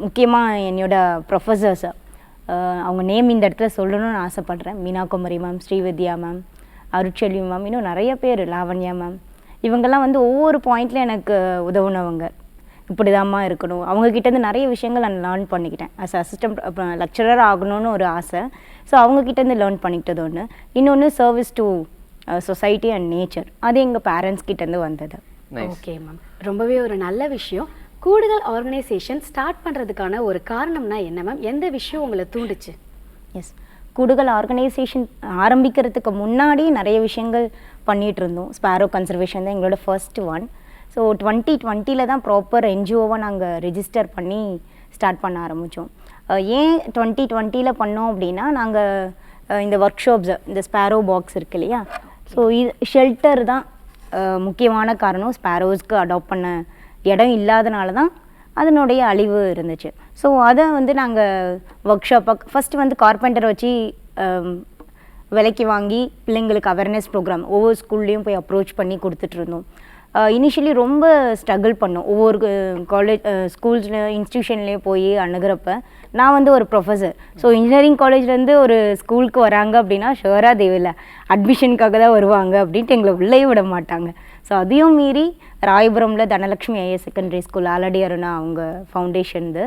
முக்கியமாக என்னோட ப்ரொஃபஸர்ஸ், அவங்க நேம் இந்த இடத்துல சொல்லணும்னு ஆசைப்பட்றேன். Meena Kumari ma'am, Srividya ma'am, Arutselvi ma'am, இன்னும் நிறைய பேர், லாவண்யா மேம். இவங்கெல்லாம் வந்து ஒவ்வொரு பாயிண்ட்லையும் எனக்கு உதவுனவங்க. இப்படிதாம்மா இருக்கணும். அவங்கக்கிட்டேருந்து நிறைய விஷயங்கள் நான் லேர்ன் பண்ணிக்கிட்டேன். அஸ் அசிஸ்டன்ட் லெக்சரர் ஆகணும்னு ஒரு ஆசை. ஸோ அவங்கக்கிட்டேருந்து லேர்ன் பண்ணிக்கிட்டது ஒன்று. இன்னொன்று service to society and nature, அது எங்கள் பேரண்ட்ஸ் கிட்டேருந்து வந்தது.
ஓகே மேம், ரொம்பவே ஒரு நல்ல விஷயம். கூடுதல் ஆர்கனைசேஷன் ஸ்டார்ட் பண்ணுறதுக்கான ஒரு காரணம்னா என்ன மேம்? எந்த விஷயம் உங்களை தூண்டுச்சு?
எஸ், கூடுதல் ஆர்கனைசேஷன் ஆரம்பிக்கிறதுக்கு முன்னாடி நிறைய விஷயங்கள் பண்ணிகிட்டு இருந்தோம். ஸ்பேரோ கன்சர்வேஷன் தான் எங்களோட ஃபர்ஸ்ட் ஒன். ஸோ 2020 தான் ப்ராப்பர் என்ஜிஓவை நாங்கள் ரெஜிஸ்டர் பண்ணி ஸ்டார்ட் பண்ண ஆரம்பித்தோம். ஏன் 2020 பண்ணோம் அப்படின்னா, நாங்கள் இந்த ஒர்க் ஷாப்ஸ், இந்த ஸ்பேரோ பாக்ஸ் இருக்கு இல்லையா, ஸோ இது ஷெல்டர் தான் முக்கியமான காரணம். ஸ்பேரோஸ்க்கு அடாப்ட் பண்ண இடம் இல்லாதனால தான் அதனுடைய அழிவு இருந்துச்சு. ஸோ அதை வந்து நாங்கள் ஒர்க் ஷாப்பாக ஃபஸ்ட்டு வந்து கார்பெண்டரை வச்சு விலைக்கு வாங்கி பிள்ளைங்களுக்கு அவேர்னஸ் ப்ரோக்ராம் ஒவ்வொரு ஸ்கூல்லேயும் போய் அப்ரோச் பண்ணி கொடுத்துட்ருந்தோம். இனிஷியலி ரொம்ப ஸ்ட்ரகிள் பண்ணோம். ஒவ்வொரு காலேஜ் ஸ்கூல்ஸில் இன்ஸ்டியூஷன்லேயும் போய் அணுகிறப்ப, நான் வந்து ஒரு ப்ரொஃபஸர். ஸோ இன்ஜினியரிங் காலேஜ்லேருந்து ஒரு ஸ்கூலுக்கு வராங்க அப்படின்னா ஷுவராக தேவையில்லை, அட்மிஷனுக்காக தான் வருவாங்க அப்படின்ட்டு எங்களை உள்ளே விட மாட்டாங்க. ஸோ அதையும் மீறி ராயபுரமில் Dhanalakshmi IAS secondary school, Aladi Aruna அவங்க ஃபவுண்டேஷன்து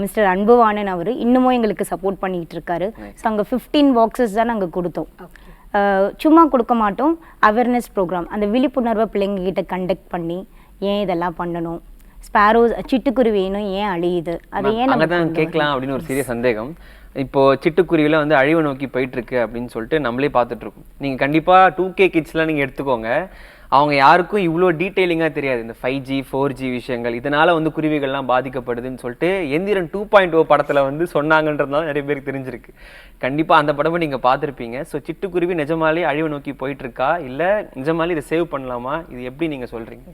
மிஸ்டர் அன்புவானன் அவர் இன்னமும் எங்களுக்கு சப்போர்ட் பண்ணிக்கிட்டு இருக்காரு. ஸோ அங்கே 15 பாக்ஸஸ் தான் நாங்கள் கொடுத்தோம். சும்மா கொடுக்க மாட்டோம், அவேர்னஸ் ப்ரோக்ராம், அந்த விழிப்புணர்வை பிள்ளைங்ககிட்ட கண்டக்ட் பண்ணி ஏன் இதெல்லாம் பண்ணணும், ஸ்பேரோஸ் சிட்டுக்குருவி வேணும் ஏன் அழியுது, அதை ஏன்
நம்ம கேட்கலாம் அப்படின்னு ஒரு சீரிய சந்தேகம். இப்போ சிட்டுக்குருவிலாம் வந்து அழிவை நோக்கி போயிட்டு இருக்கு அப்படின்னு சொல்லிட்டு நம்மளே பார்த்துட்டு இருக்கோம். நீங்க கண்டிப்பா 2K கிட்ஸ்லாம் நீங்க எடுத்துக்கோங்க, அவங்க யாருக்கும் இவ்வளோ டீட்டெயிலிங்காக தெரியாது இந்த 5G 4G விஷயங்கள். இதனால வந்து குருவிகள்லாம் பாதிக்கப்படுதுன்னு சொல்லிட்டு எந்திரன் 2.0 படத்துல வந்து சொன்னாங்கன்றதுனால நிறைய பேருக்கு தெரிஞ்சிருக்கு. கண்டிப்பா அந்த படமும் நீங்க பார்த்துருப்பீங்க. ஸோ சிட்டுக்குருவி நிஜமாலே அழிவை நோக்கி போயிட்டு இருக்கா, இல்லை நிஜமாலே இதை சேவ் பண்ணலாமா, இது எப்படி நீங்க சொல்றீங்க?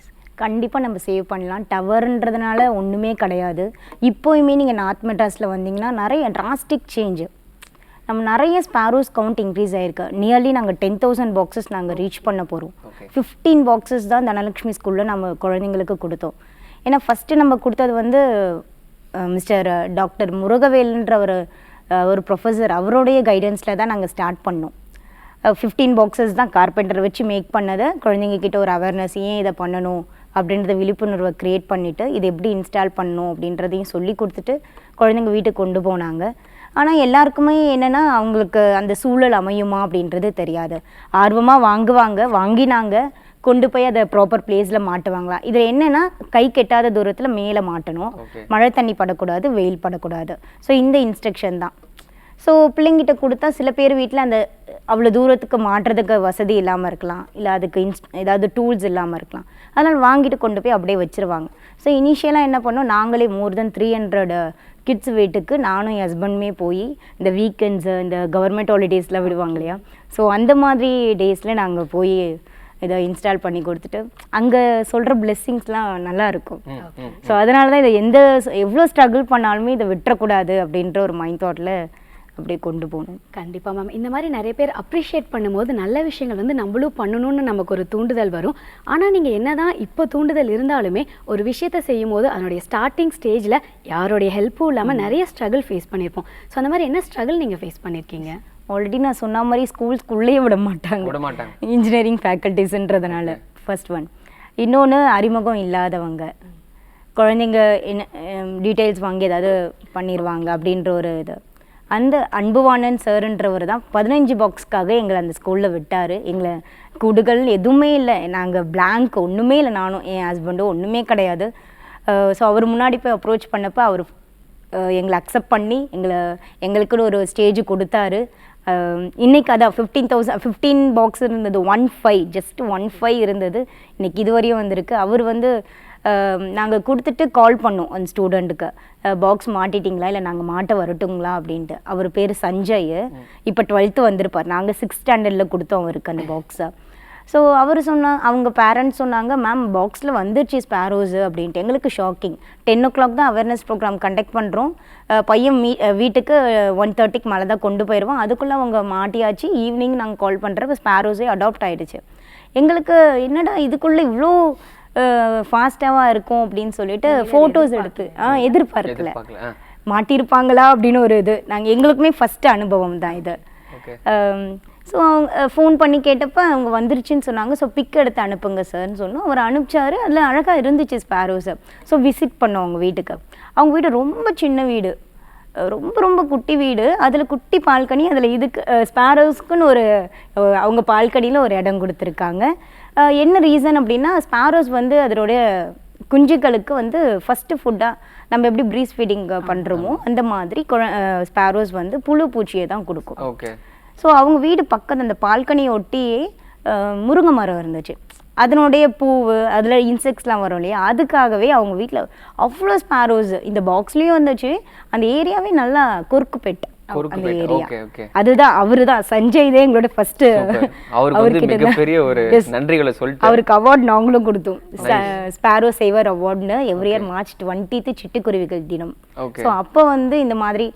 கண்டிப்பாக நம்ம சேவ் பண்ணலாம். டவர்ன்றதுனால ஒன்றுமே கிடையாது. இப்போயுமே நீங்கள் நார்த் மெட்ராஸில் வந்தீங்கன்னா நிறைய டிராஸ்டிக் சேஞ்சு. நம்ம நிறைய ஸ்பாரோஸ் கவுண்ட் இன்க்ரீஸ் ஆகிருக்கு. நியர்லி நாங்கள் 10,000 பாக்ஸஸ் நாங்கள் ரீச் பண்ண போகிறோம். 15 பாக்ஸஸ் தான் தனலக்ஷ்மி ஸ்கூலில் நம்ம குழந்தைங்களுக்கு கொடுத்தோம். ஏன்னா ஃபஸ்ட்டு நம்ம கொடுத்தது வந்து மிஸ்டர் டாக்டர் முருகவேல்ன்ற ஒரு ப்ரொஃபஸர், அவருடைய கைடன்ஸில் தான் நாங்கள் ஸ்டார்ட் பண்ணோம். 15 பாக்ஸஸ் தான் கார்பெண்டர் வச்சு மேக் பண்ணதை. குழந்தைங்க கிட்ட ஒரு அவேர்னஸ், ஏன் இதை பண்ணணும் அப்படின்றத விழிப்புணர்வை க்ரியேட் பண்ணிவிட்டு இது எப்படி இன்ஸ்டால் பண்ணணும் அப்படின்றதையும் சொல்லி கொடுத்துட்டு குழந்தைங்க வீட்டுக்கு கொண்டு போனாங்க. ஆனால் எல்லாருக்குமே என்னென்னா அவங்களுக்கு அந்த சூழல் அமையுமா அப்படின்றது தெரியாது. ஆர்வமாக வாங்கினாங்க, கொண்டு போய் அதை ப்ராப்பர் பிளேஸில் மாட்டுவாங்களா. இதில் என்னென்னா கை கெட்டாத தூரத்தில் மேலே மாட்டணும், மழை தண்ணி படக்கூடாது, வெயில் படக்கூடாது. ஸோ இந்த இன்ஸ்ட்ரக்ஷன் தான். ஸோ பிள்ளைங்கிட்ட கொடுத்தா சில பேர் வீட்டில் அந்த அவ்வளோ தூரத்துக்கு மாட்டுறதுக்கு வசதி இல்லாமல் இருக்கலாம், இல்லை அதுக்கு ஏதாவது டூல்ஸ் இல்லாமல் இருக்கலாம். அதனால் வாங்கிட்டு கொண்டு போய் அப்படியே வச்சுருவாங்க. ஸோ இனிஷியலாக என்ன பண்ணோம், நாங்களே மோர் தென் 300 கிட்ஸ் வீட்டுக்கு நானும் என் ஹஸ்பண்டுமே போய் இந்த வீக்கெண்ட்ஸு, இந்த கவர்மெண்ட் ஹாலிடேஸ்லாம் விடுவாங்க இல்லையா, ஸோ அந்த மாதிரி டேஸில் நாங்கள் போய் இதை இன்ஸ்டால் பண்ணி கொடுத்துட்டு அங்கே சொல்கிற பிளெஸ்ஸிங்ஸ்லாம் நல்லா இருக்கும். ஸோ அதனால தான் இதை எவ்வளோ ஸ்ட்ரகிள் பண்ணாலுமே இதை விட்டுறக்கூடாது அப்படின்ற ஒரு மைண்ட் தாட்டில் அப்படியே கொண்டு போகணும்.
கண்டிப்பாக மேம். இந்த மாதிரி நிறைய பேர் அப்ரிஷியேட் பண்ணும்போது நல்ல விஷயங்கள் வந்து நம்மளும் பண்ணணும்னு நமக்கு ஒரு தூண்டுதல் வரும். ஆனால் நீங்கள் என்ன தான் இப்போ தூண்டுதல் இருந்தாலுமே ஒரு விஷயத்தை செய்யும் போது அதனுடைய ஸ்டார்டிங் ஸ்டேஜில் யாருடைய ஹெல்ப்பும் இல்லாமல் நிறைய ஸ்ட்ரகிள் ஃபேஸ் பண்ணியிருப்போம். ஸோ அந்த மாதிரி என்ன ஸ்ட்ரகிள் நீங்கள் ஃபேஸ் பண்ணியிருக்கீங்க?
ஆல்ரெடி நான் சொன்ன மாதிரி ஸ்கூல்ஸ்குள்ளேயே விட மாட்டாங்க இன்ஜினியரிங் ஃபேக்கல்ட்டிஸ்ன்றதுனால ஃபர்ஸ்ட் ஒன். இன்னொன்று அறிமுகம் இல்லாதவங்க குழந்தைங்க என்ன டீட்டெயில்ஸ் வாங்கி ஏதாவது பண்ணிடுவாங்க அப்படின்ற ஒரு இது. அந்த அன்புவாணன் சார்ன்றவர் தான் 15 பாக்ஸ்க்காக எங்களை அந்த ஸ்கூலில் விட்டார். எங்களை கூடுகள் எதுவுமே இல்லை, நாங்கள் பிளாங்க், ஒன்றுமே இல்லை, நானும் என் ஹஸ்பண்டும் ஒன்றுமே கிடையாது. ஸோ அவர் முன்னாடி போய் அப்ரோச் பண்ணப்போ அவர் எங்களை அக்செப்ட் பண்ணி எங்களுக்குன்னு ஒரு ஸ்டேஜ் கொடுத்தாரு. இன்றைக்கி அதான் 15 பாக்ஸ் இருந்தது, 15 ஜஸ்ட் 15 இருந்தது. இன்றைக்கி இதுவரையும் வந்திருக்கு. அவர் வந்து நாங்கள் கொடுத்துட்டு கால் பண்ணோம் அந்த ஸ்டூடெண்ட்டுக்கு, பாக்ஸ் மாட்டிட்டிங்களா, இல்லை நாங்கள் மாட்ட வரட்டுங்களா அப்படின்ட்டு. அவர் பேர் சஞ்சய், இப்போ 12th வந்திருப்பார். நாங்கள் 6th ஸ்டாண்டர்டில் கொடுத்தோம் அவருக்கு அந்த பாக்ஸை. ஸோ அவர் அவங்க பேரண்ட்ஸ் சொன்னாங்க, மேம் பாக்ஸில் வந்துருச்சு ஸ்பேரோஸு அப்படின்ட்டு. எங்களுக்கு ஷாக்கிங். 10 o'clock தான் அவேர்னஸ் ப்ரோக்ராம் கண்டக்ட் பண்ணுறோம். பையன் வீட்டுக்கு 1:30க்கு மேலே தான் கொண்டு போயிடுவோம். அதுக்குள்ளே அவங்க மாட்டியாச்சு. ஈவினிங் நாங்கள் கால் பண்ணுறப்ப ஸ்பேரோஸே அடாப்ட் ஆகிடுச்சு. எங்களுக்கு என்னடா இதுக்குள்ளே இவ்வளோ ஃபாஸ்ட்டாக இருக்கும் அப்படின்னு சொல்லிட்டு ஃபோட்டோஸ் எடுத்து எதிர்பார்க்கல, மாட்டியிருப்பாங்களா அப்படின்னு ஒரு இது. எங்களுக்குமே ஃபஸ்ட்டு அனுபவம் தான் இது. ஸோ அவங்க ஃபோன் பண்ணி கேட்டப்போ அவங்க வந்துருச்சுன்னு சொன்னாங்க. ஸோ பிக் எடுத்து அனுப்புங்க சார்ன்னு சொன்னோம். அவர் அனுப்பிச்சாரு. அதில் அழகாக இருந்துச்சு ஸ்பேரோஸை. ஸோ விசிட் பண்ணோம் அவங்க வீட்டுக்கு. அவங்க வீடு ரொம்ப சின்ன வீடு, ரொம்ப ரொம்ப குட்டி வீடு. அதில் குட்டி பால்கனி, அதில் இதுக்கு ஸ்பேரோஸ்க்குன்னு அவங்க பால்கனியில் ஒரு இடம் கொடுத்துருக்காங்க. என்ன ரீசன் அப்படின்னா, ஸ்பேரோஸ் வந்து அதனுடைய குஞ்சுகளுக்கு வந்து ஃபஸ்ட்டு ஃபுட்டாக நம்ம எப்படி ப்ரீஸ் ஃபீடிங் பண்ணுறோமோ அந்த மாதிரி ஸ்பேரோஸ் வந்து புழு பூச்சியை தான் கொடுக்கும்.
ஓகே.
ஸோ அவங்க வீடு பக்கத்து அந்த பால்கனியை ஒட்டியே முருங்கை மரம் இருந்துச்சு. அதனுடைய பூவு, அதில் இன்செக்ட்ஸ்லாம் வரும் இல்லையா, அதுக்காகவே அவங்க வீட்டில் அவ்வளோ ஸ்பேரோஸ் இந்த பாக்ஸ்லேயும் வந்துச்சு. அந்த ஏரியாவே நல்லா கொருக்கு பெட் அந்த ஏரியா. அதுதான் அவரு தான் சஞ்சய் தான் எங்களோட ஃபர்ஸ்ட். அவருக்கு அவார்ட் நாங்களும் கொடுத்தோம், ஸ்பேரோ சேவர் அவார்ட்னு. எவ்ரி இயர் March 20th சிட்டுக்குருவிகள் தினம். ஸோ அப்போ வந்து இந்த மாதிரி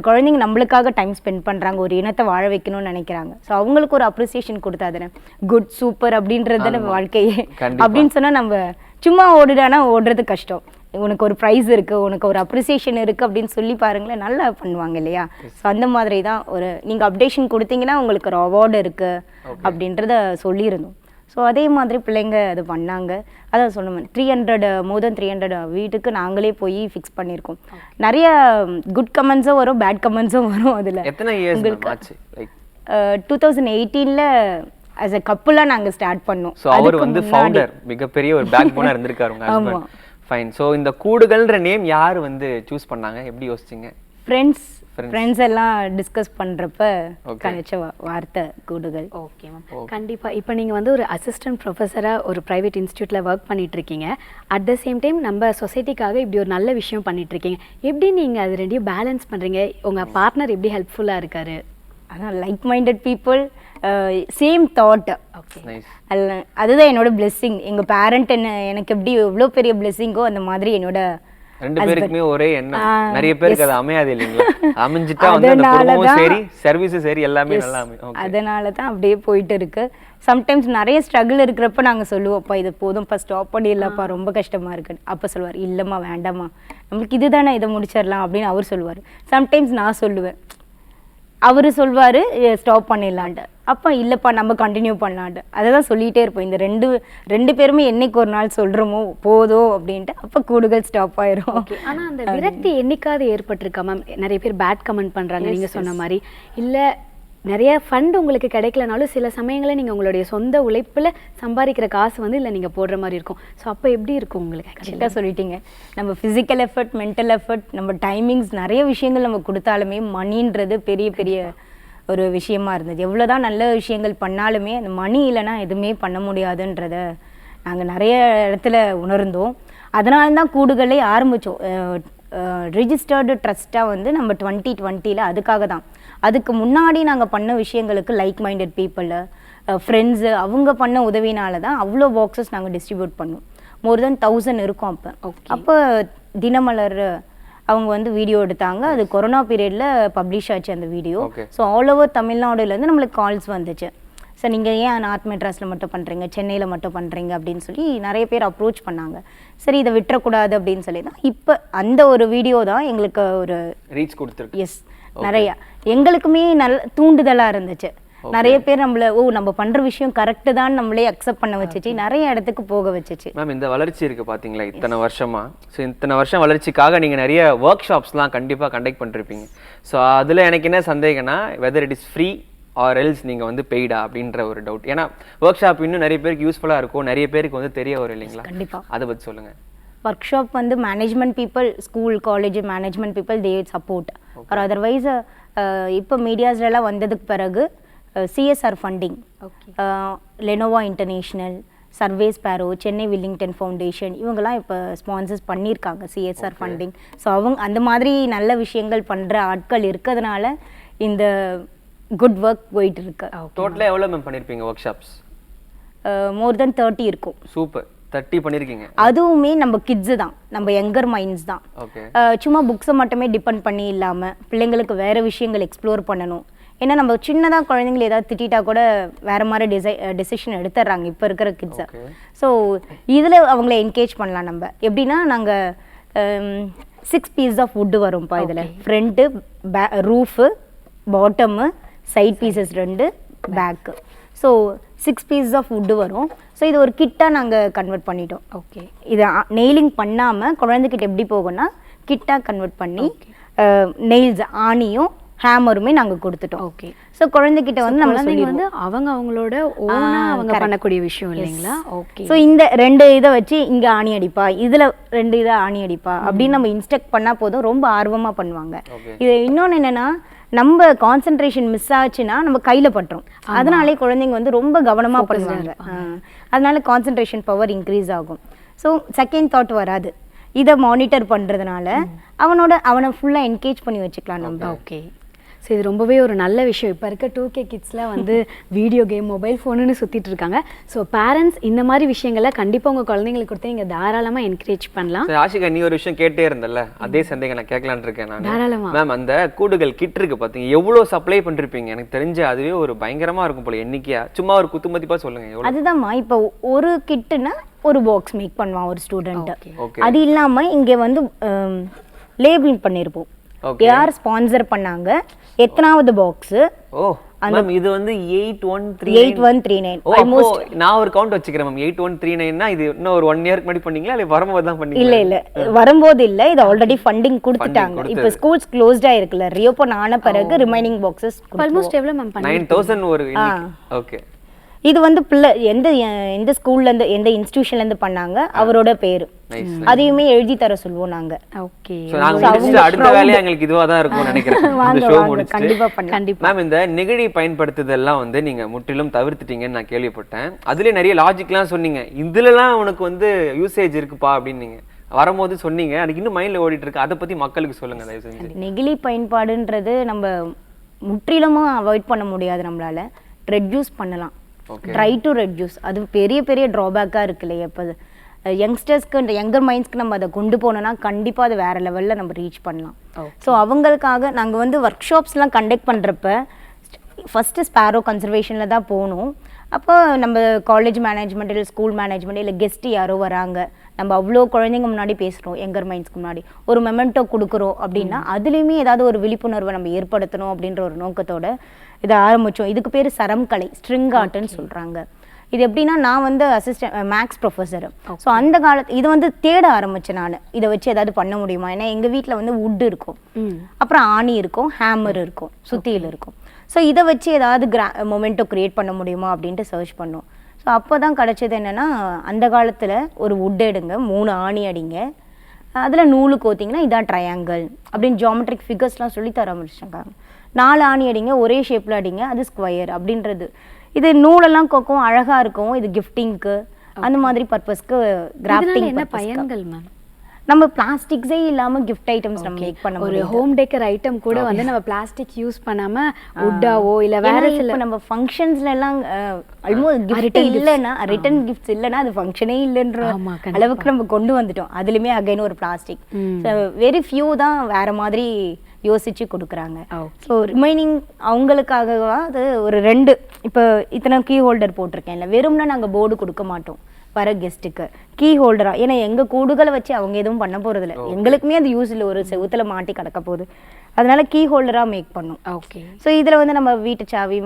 குழந்தைங்க நம்மளுக்காக டைம் ஸ்பெண்ட் பண்ணுறாங்க, ஒரு இனத்தை வாழ வைக்கணும்னு நினைக்கிறாங்க. ஸோ அவங்களுக்கு ஒரு அப்ரிசியேஷன் கொடுத்தாதானே குட் சூப்பர் அப்படின்றது நம்ம வாழ்க்கையே. அப்படின்னு சொன்னால் நம்ம சும்மா ஓடுடானா ஓடுறது கஷ்டம். உனக்கு ஒரு ப்ரைஸ் இருக்குது, உனக்கு ஒரு அப்ரிசியேஷன் இருக்குது அப்படின்னு சொல்லி பாருங்களேன், நல்லா பண்ணுவாங்க இல்லையா. ஸோ அந்த மாதிரி தான் நீங்கள் அப்டேஷன் கொடுத்தீங்கன்னா உங்களுக்கு ஒரு அவார்டு இருக்குது அப்படின்றத சொல்லியிருந்தோம். ஸோ அதே மாதிரி பிள்ளைங்க அது பண்ணாங்க. அதான் சொன்னோம், 300 more than 300 வீட்டுக்கு நாங்களே போய் ஃபிக்ஸ் பண்ணியிருக்கோம். நிறைய குட் கமெண்ட்ஸும் வரும், பேட் கமெண்ட்ஸும் வரும். அதில் 2018 as a couple நாங்கள் ஸ்டார்ட் பண்ணோம்.
ஸோ அவர் வந்து ஃபவுண்டர், மிகப்பெரிய ஒரு பேக் போனாக இருந்திருக்காரு உங்க ஹஸ்பண்ட். ஃபைன். ஸோ இந்த கூடுகள்ன்ற நேம் யார் வந்து சூஸ் பண்ணாங்க, எப்படி யோசிச்சிங்க?
ஃப்ரெண்ட்ஸ் ஃப்ரெண்ட்ஸ் எல்லாம் டிஸ்கஸ் பண்ணுறப்ப கிடைச்ச வார்த்தை கூடுகள்.
ஓகே மேம், கண்டிப்பாக. இப்போ நீங்கள் வந்து ஒரு அசிஸ்டன்ட் ப்ரொஃபஸராக ஒரு ப்ரைவேட் இன்ஸ்டியூட்டில் ஒர்க் பண்ணிட்டு இருக்கீங்க. அட் த சேம் டைம் நம்ம சொசைட்டிக்காக இப்படி ஒரு நல்ல விஷயம் பண்ணிட்டு இருக்கீங்க. எப்படி நீங்கள் அது ரெண்டையும் பேலன்ஸ் பண்ணுறீங்க? உங்கள் பார்ட்னர் எப்படி ஹெல்ப்ஃபுல்லாக இருக்காரு?
அதான் like minded people, same thought.
Okay,
அதுதான் என்னோட பிளெஸ்ஸிங். எங்கள் பேரண்ட் எனக்கு எப்படி எவ்வளோ பெரிய பிளெஸ்ஸிங்கோ அந்த மாதிரி என்னோட
ரெண்டு பேருக்குமே ஒரே எண்ணம். நிறைய பேருக்கு அது அமையாது இல்லைங்களா? அமைஞ்சிட்டா வந்து அந்த குடும்பமும் சரி சர்வீஸும் சரி எல்லாமே நல்லா அமையும்.
அதனால தான் அப்படியே போயிட்டு இருக்கு. சம்டைம்ஸ் நிறைய ஸ்ட்ரகிள் இருக்கிறப்ப நாங்கள் சொல்லுவோம்ப்பா இது போதும்ப்பா ஸ்டாப் பண்ணிடலப்பா ரொம்ப கஷ்டமா இருக்கு. அப்போ சொல்லுவார் இல்லைம்மா வேண்டாம்மா நம்மளுக்கு இதுதானே இதை முடிச்சிடலாம் அப்படின்னு அவர் சொல்லுவார். சம்டைம்ஸ் நான் சொல்லுவேன், அவர் சொல்வார் ஸ்டாப் பண்ணிடலான்ட்டு. அப்போ இல்லைப்பா நம்ம கண்டினியூ பண்ணலான்ட்டு. அதை தான் சொல்லிகிட்டே இருப்போம். இந்த ரெண்டு பேருமே என்னைக்கு ஒரு நாள் சொல்கிறோமோ போதும் அப்படின்ட்டு அப்போ கூடுகள் ஸ்டாப் ஆயிரும்.
ஆனால் அந்த விரக்தி என்னைக்காவது ஏற்பட்டிருக்கா மேம்? நிறைய பேர் பேட் கமெண்ட் பண்ணுறாங்க நீங்கள் சொன்ன மாதிரி. இல்லை நிறைய ஃபண்ட் உங்களுக்கு கிடைக்கலனாலும் சில சமயங்களில் நீங்கள் உங்களுடைய சொந்த உழைப்பில் சம்பாதிக்கிற காசு வந்து இல்லை நீங்கள் போடுற மாதிரி இருக்கும். ஸோ அப்போ எப்படி இருக்கும் உங்களுக்கு?
கரெக்டாக சொல்லிட்டீங்க. நம்ம ஃபிசிக்கல் எஃபர்ட், மென்டல் எஃபர்ட், நம்ம டைமிங்ஸ் நிறைய விஷயங்கள் நம்ம கொடுத்தாலுமே மணின்றது பெரிய பெரிய ஒரு விஷயமா இருந்தது. எவ்வளோதான் நல்ல விஷயங்கள் பண்ணாலுமே அந்த மணி இல்லைன்னா எதுவுமே பண்ண முடியாதுன்றத நாங்கள் நிறைய இடத்துல உணர்ந்தோம். அதனால தான் கூடுகளை ஆரம்பித்தோம். ரிஜிஸ்டர்டு ட்ரஸ்ட்டாக வந்து நம்ம 2020 அதுக்காக தான். அதுக்கு முன்னாடி நாங்கள் பண்ண விஷயங்களுக்கு லைக் மைண்டட் பீப்புள், ஃப்ரெண்ட்ஸு அவங்க பண்ண உதவினால தான் அவ்வளோ பாக்ஸஸ் நாங்கள் டிஸ்ட்ரிபியூட் பண்ணோம். மோர் தென் 1000 இருக்கும் அப்போ. அப்போ தினமலர் அவங்க வந்து வீடியோ எடுத்தாங்க. அது கொரோனா பீரியடில் பப்ளிஷ் ஆச்சு அந்த வீடியோ. ஸோ ஆல் ஓவர் தமிழ்நாடுலேருந்து நம்மளுக்கு கால்ஸ் வந்துச்சு. சார் நீங்கள் ஏன் நார்த் மெட்ராஸில் மட்டும் பண்ணுறீங்க, சென்னையில் மட்டும் பண்ணுறீங்க அப்படின்னு சொல்லி நிறைய பேர் அப்ரோச் பண்ணாங்க. சரி இதை விட்டுறக்கூடாது அப்படின்னு சொல்லி தான் இப்போ அந்த ஒரு வீடியோ தான் எங்களுக்கு ஒரு
ரீச் கொடுத்துருக்கு.
எஸ், நிறையா எங்களுக்குமே நல்ல தூண்டுதலாக இருந்துச்சு. நிறைய பேர் நம்மள நம்ம பண்ற விஷயம் கரெக்ட் தான் நம்மளே அக்செப்ட் பண்ண வச்சுச்சு, நிறைய இடத்துக்கு போக வச்சுச்சு.
மேம் இந்த வளர்ச்சி இருக்கு பாத்தீங்களா இத்தனை வருஷமா. ஸோ இத்தனை வருஷம் வளர்ச்சிக்காக நீங்க நிறைய ஒர்க் ஷாப்ஸ்லாம் கண்டிப்பா கண்டக்ட் பண்ணிருப்பீங்க. ஸோ அதுல எனக்கு என்ன சந்தேகம்னா whether it is free or else நீங்க வந்து பெய்டா அப்படின்ற ஒரு டவுட். ஏன்னா ஒர்க் ஷாப் இன்னும் நிறைய பேருக்கு யூஸ்ஃபுல்லா இருக்கும், நிறைய பேருக்கு வந்து தெரிய வரும் இல்லைங்களா?
கண்டிப்பா
அதை பத்தி சொல்லுங்க.
ஒர்க் ஷாப் வந்து management people, school college management people they support. Or otherwise இப்போ மீடியாஸ்லாம் வந்ததுக்கு பிறகு CSR funding, Lenovo international, services பேரோ, சென்னை வில்லிங்டன் ஃபவுண்டேஷன் இவங்கெல்லாம் இப்போ ஸ்பான்சர்ஸ் பண்ணியிருக்காங்க சிஎஸ்ஆர் ஃபண்டிங். ஸோ அவங்க அந்த மாதிரி நல்ல விஷயங்கள் பண்ணுற ஆட்கள் இருக்கிறதுனால இந்த குட் ஒர்க் போயிட்டு இருக்கு.
டோட்டலாக எவ்வளோ மேம் பண்ணியிருப்பீங்க ஒர்க் ஷாப்ஸ்?
மோர் தென் 30 இருக்கும்.
சூப்பர், 30 பண்ணியிருக்கீங்க.
அதுவுமே நம்ம கிட்ஸு தான், நம்ம யங்கர் மைண்ட்ஸ் தான். சும்மா புக்ஸை மட்டுமே டிபெண்ட் பண்ணி இல்லாமல் பிள்ளைங்களுக்கு வேறு விஷயங்கள் எக்ஸ்ப்ளோர் பண்ணணும். ஏன்னா நம்ம சின்னதாக குழந்தைங்களை ஏதாவது திட்டா கூட வேறு மாதிரி டெசிஷன் எடுத்துடுறாங்க இப்போ இருக்கிற கிட்ஸை. ஸோ இதில் அவங்கள என்கேஜ் பண்ணலாம். நம்ம எப்படின்னா நாங்கள் 6 பீஸ் ஆஃப் வுட்டு வரும்ப்பா இதில். Front, roof, bottom, side pieces 2, back. So 6 piece of wood வரும். ஸோ இது ஒரு கிட்டாக நாங்கள் கன்வெர்ட் பண்ணிட்டோம். ஓகே, இதை நெயிலிங் பண்ணாமல் குழந்தைகிட்ட எப்படி போகும்னா கிட்டாக கன்வெர்ட் பண்ணி நெயில்ஸ் ஆணியும் ஹேமருமே நாங்கள் கொடுத்துட்டோம். ஓகே, ஸோ குழந்தைகிட்ட வந்து நம்ம
வந்து அவங்களோட ஓனா அவங்க பண்ணக்கூடிய விஷயம் இல்லைங்களா? ஓகே,
ஸோ இந்த 2 இதை வச்சு இங்கே ஆணி அடிப்பா, இதில் 2 இதை ஆணி அடிப்பா அப்படின்னு நம்ம இன்ஸ்ட்ரக்ட் பண்ணால் போதும், ரொம்ப ஆர்வமாக பண்ணுவாங்க. இது இன்னொன்று என்னென்னா நம்ம கான்சென்ட்ரேஷன் மிஸ் ஆச்சுன்னா நம்ம கையில் பட்டுரும். அதனாலே குழந்தைங்க வந்து ரொம்ப கவனமாக பண்ணுவாங்க. அதனால கான்சென்ட்ரேஷன் பவர் இன்க்ரீஸ் ஆகும். ஸோ செகண்ட் தாட் வராது. இதை மானிட்டர் பண்ணுறதுனால அவனை ஃபுல்லாக என்கேஜ் பண்ணி வச்சுக்கலாம் நம்ம.
ஓகே, ஸோ இது ரொம்பவே ஒரு நல்ல விஷயம். இப்போ இருக்க 2K கிட்ஸ்லாம் வந்து வீடியோ கேம், மொபைல் ஃபோனுன்னு சுற்றிட்டு இருக்காங்க. ஸோ பேரண்ட்ஸ் இந்த மாதிரி விஷயங்களை கண்டிப்பாக உங்கள் குழந்தைங்களுக்கு கொடுத்து நீங்கள் தாராளமாக என்கரேஜ் பண்ணலாம்.
ஆஷிகா, நீ ஒரு விஷயம் கேட்டே இருந்தல்ல, அதே சந்தேகம் நான் கேட்கலான்னு இருக்கேன் நான்.
தாராளமாக
மேம், அந்த கூடுகள் கிட் இருக்கு பார்த்தீங்க, எவ்வளோ சப்ளை பண்ணிருப்பீங்க? எனக்கு தெரிஞ்ச அதுவே ஒரு பயங்கரமாக இருக்கும் போல எண்ணிக்கையா. சும்மா ஒரு குத்துமதிப்பாக சொல்லுங்க.
அதுதான்மா, இப்போ ஒரு கிட்டுன்னா ஒரு பாக்ஸ் மேக் பண்ணுவான் ஒரு ஸ்டூடெண்ட். அது இல்லாமல் இங்கே வந்து லேபிள் பண்ணியிருப்போம், யார் ஸ்பான்சர் பண்ணாங்க, எத்தனாவது பாக்ஸ்.
மேம் இது வந்து
8139
ஆல்மோஸ்ட். நான் ஒரு கவுண்ட் வச்சுக்கிறேன் மேம். 8139னா இது இன்னும் ஒரு 1 இயர்க்கு முன்னாடி பண்ணீங்களா இல்ல வரும்போது தான் பண்ணீங்களா?
இல்ல வரும்போது இல்ல, இது ஆல்ரெடி ஃபண்டிங் கொடுத்துட்டாங்க. இப்போ ஸ்கூல்ஸ் க்ளோஸ்டா இருக்குல்ல, ரீஓபன் ஆன பிறகு ரிமைனிங் பாக்ஸஸ்
ஆல்மோஸ்ட் எவ்வளவு மேம் பண்ணீங்க?
9000 ஒரு. ஓகே,
இது வந்து பிள்ளை எந்த ஸ்கூல்லேருந்து எந்த இன்ஸ்டியூஷன்லேருந்து பண்ணாங்க அவரோட பேர் அதையுமே எழுதி தர சொல்லுவோம் நாங்கள்.
ஓகே.
ஸோ நாங்கள் முடிச்சுட்டு அடுத்த வேலையை எங்களுக்கு இதுவாக தான் இருக்கும்னு நினைக்கிறேன். இந்த ஷோ முடிச்சுட்டு
கண்டிப்பாக பண்ணலாம்.
கண்டிப்பா
மேம் இந்த நெகிழி பயன்படுத்துதெல்லாம் வந்து நீங்கள் முற்றிலும் தவிர்த்துட்டீங்கன்னு நான் கேள்விப்பட்டேன். அதுலேயே நிறைய லாஜிக்லாம் சொன்னீங்க, இதுலலாம் உனக்கு வந்து யூசேஜ் இருக்குப்பா அப்படின்னு நீங்கள் வரும்போது சொன்னீங்க. அதுக்கு இன்னும் மைண்டில் ஓடிட்டு இருக்கு, அதை பற்றி மக்களுக்கு சொல்லுங்கள் தயவு செஞ்சு.
நெகிழி பயன்பாடுன்றது நம்ம முற்றிலுமும் அவாய்ட் பண்ண முடியாது, நம்மளால ரெட்யூஸ் பண்ணலாம். Try to reduce. அது பெரிய பெரிய ட்ராபேக்காக இருக்கு இல்லையா? இப்போ யங்ஸ்டர்ஸ்க்கு யங்கர் மைண்ட்ஸ்க்கு நம்ம அதை கொண்டு போனோம்னா கண்டிப்பாக அது வேறு லெவலில் நம்ம ரீச் பண்ணலாம். ஸோ அவங்களுக்காக நாங்கள் வந்து ஒர்க் ஷாப்ஸ்லாம் கண்டக்ட் பண்ணுறப்ப ஃபஸ்ட்டு ஸ்பேரோ கன்சர்வேஷனில் தான் போகணும். அப்போ நம்ம காலேஜ் மேனேஜ்மெண்ட் இல்லை ஸ்கூல் மேனேஜ்மெண்ட் இல்லை கெஸ்ட்டு யாரோ வராங்க, நம்ம அவ்வளோ குழந்தைங்க முன்னாடி பேசுகிறோம், யங்கர் மைண்ட்ஸ்க்கு முன்னாடி ஒரு மெமெண்டோ கொடுக்குறோம் அப்படின்னா அதுலேயுமே ஏதாவது ஒரு விழிப்புணர்வை நம்ம ஏற்படுத்தணும் அப்படின்ற ஒரு நோக்கத்தோட இதை ஆரம்பித்தோம். இதுக்கு பேர் சரம் கலை, ஸ்ட்ரிங் ஆர்ட்னு சொல்கிறாங்க. இது எப்படின்னா நான் வந்து அசிஸ்டன்ட் மேக்ஸ் ப்ரொஃபஸர். ஸோ அந்த காலத்து இது வந்து தேட ஆரம்பித்தேன் நான், இதை வச்சு ஏதாவது பண்ண முடியுமா. ஏன்னா எங்கள் வீட்டில் வந்து வுட் இருக்கும், அப்புறம் ஆணி இருக்கும், ஹேமர் இருக்கும், சுத்தியில் இருக்கும். ஸோ இதை வச்சு ஏதாவது மொமெண்டோ க்ரியேட் பண்ண முடியுமா அப்படின்ட்டு சர்ச் பண்ணோம். ஸோ அப்போ தான் கிடச்சது என்னென்னா, அந்த காலத்தில் ஒரு வுட் எடுங்க, 3 ஆணி அடிங்க, அதில் நூலு கோத்திங்கன்னா இதான் ட்ரையாங்கிள் அப்படின்னு ஜாமெட்ரிக் ஃபிகர்ஸ்லாம் சொல்லி தர ஆரம்பிச்சிட்டாங்க. 4 ஆணி அடிங்க, ஒரே ஷேப்பில் அடிங்க, அது ஸ்கொயர் அப்படின்றது. இது நூலெல்லாம் கோக்கும் அழகாக இருக்கும், இது கிஃப்டிங்க்கு அந்த மாதிரி பர்பஸ்க்கு கிராஃப்டிங்.
என்ன பயன்கள் மேம்?
நம்ம பிளாஸ்டிக்ஸே இல்லாமல் கிஃப்ட் ஐட்டம்ஸ் நம்ம மேக் பண்ண
ஒரு
முடியும்.
ஹோம் டெக்கர் ஐட்டம் கூட வந்து நம்ம பிளாஸ்டிக் யூஸ் பண்ணாம வுட்டாவோ இல்லை வேற சில
இப்போ நம்ம ஃபங்க்ஷன்ஸ்ல எல்லாம் ஆல்மோஸ்ட் கிஃப்ட் இல்லைன்னா, ரிட்டன் கிஃப்ட்ஸ் இல்லைன்னா அது ஃபங்க்ஷனே இல்லைன்ற அளவுக்கு நம்ம கொண்டு வந்துட்டோம். அதுலேயுமே அகைன் ஒரு பிளாஸ்டிக். வெரி ஃபியூ தான் வேற மாதிரி யோசிச்சு கொடுக்குறாங்க. ஸோ ரிமைனிங் அவங்களுக்காகவா அது ஒரு 2 இப்போ இத்தனை கீ ஹோல்டர் போட்டிருக்கேன் இல்லை, வெறும்னா நாங்கள் போர்டு கொடுக்க மாட்டோம் வர கெஸ்ட்டுக்கு, கீ ஹோல்டரா. ஏன்னா எங்கள் கூடுகளை வச்சு அவங்க எதுவும் பண்ண போகிறதில்ல, எங்களுக்குமே அது யூஸ் இல்லை, ஒரு செவுத்தில் மாட்டி கிடக்க போகுது. அதனால கீ ஹோல்டராக மேக் பண்ணோம்.
ஓகே.
ஸோ இதில் வந்து நம்ம வீட்டு சாவி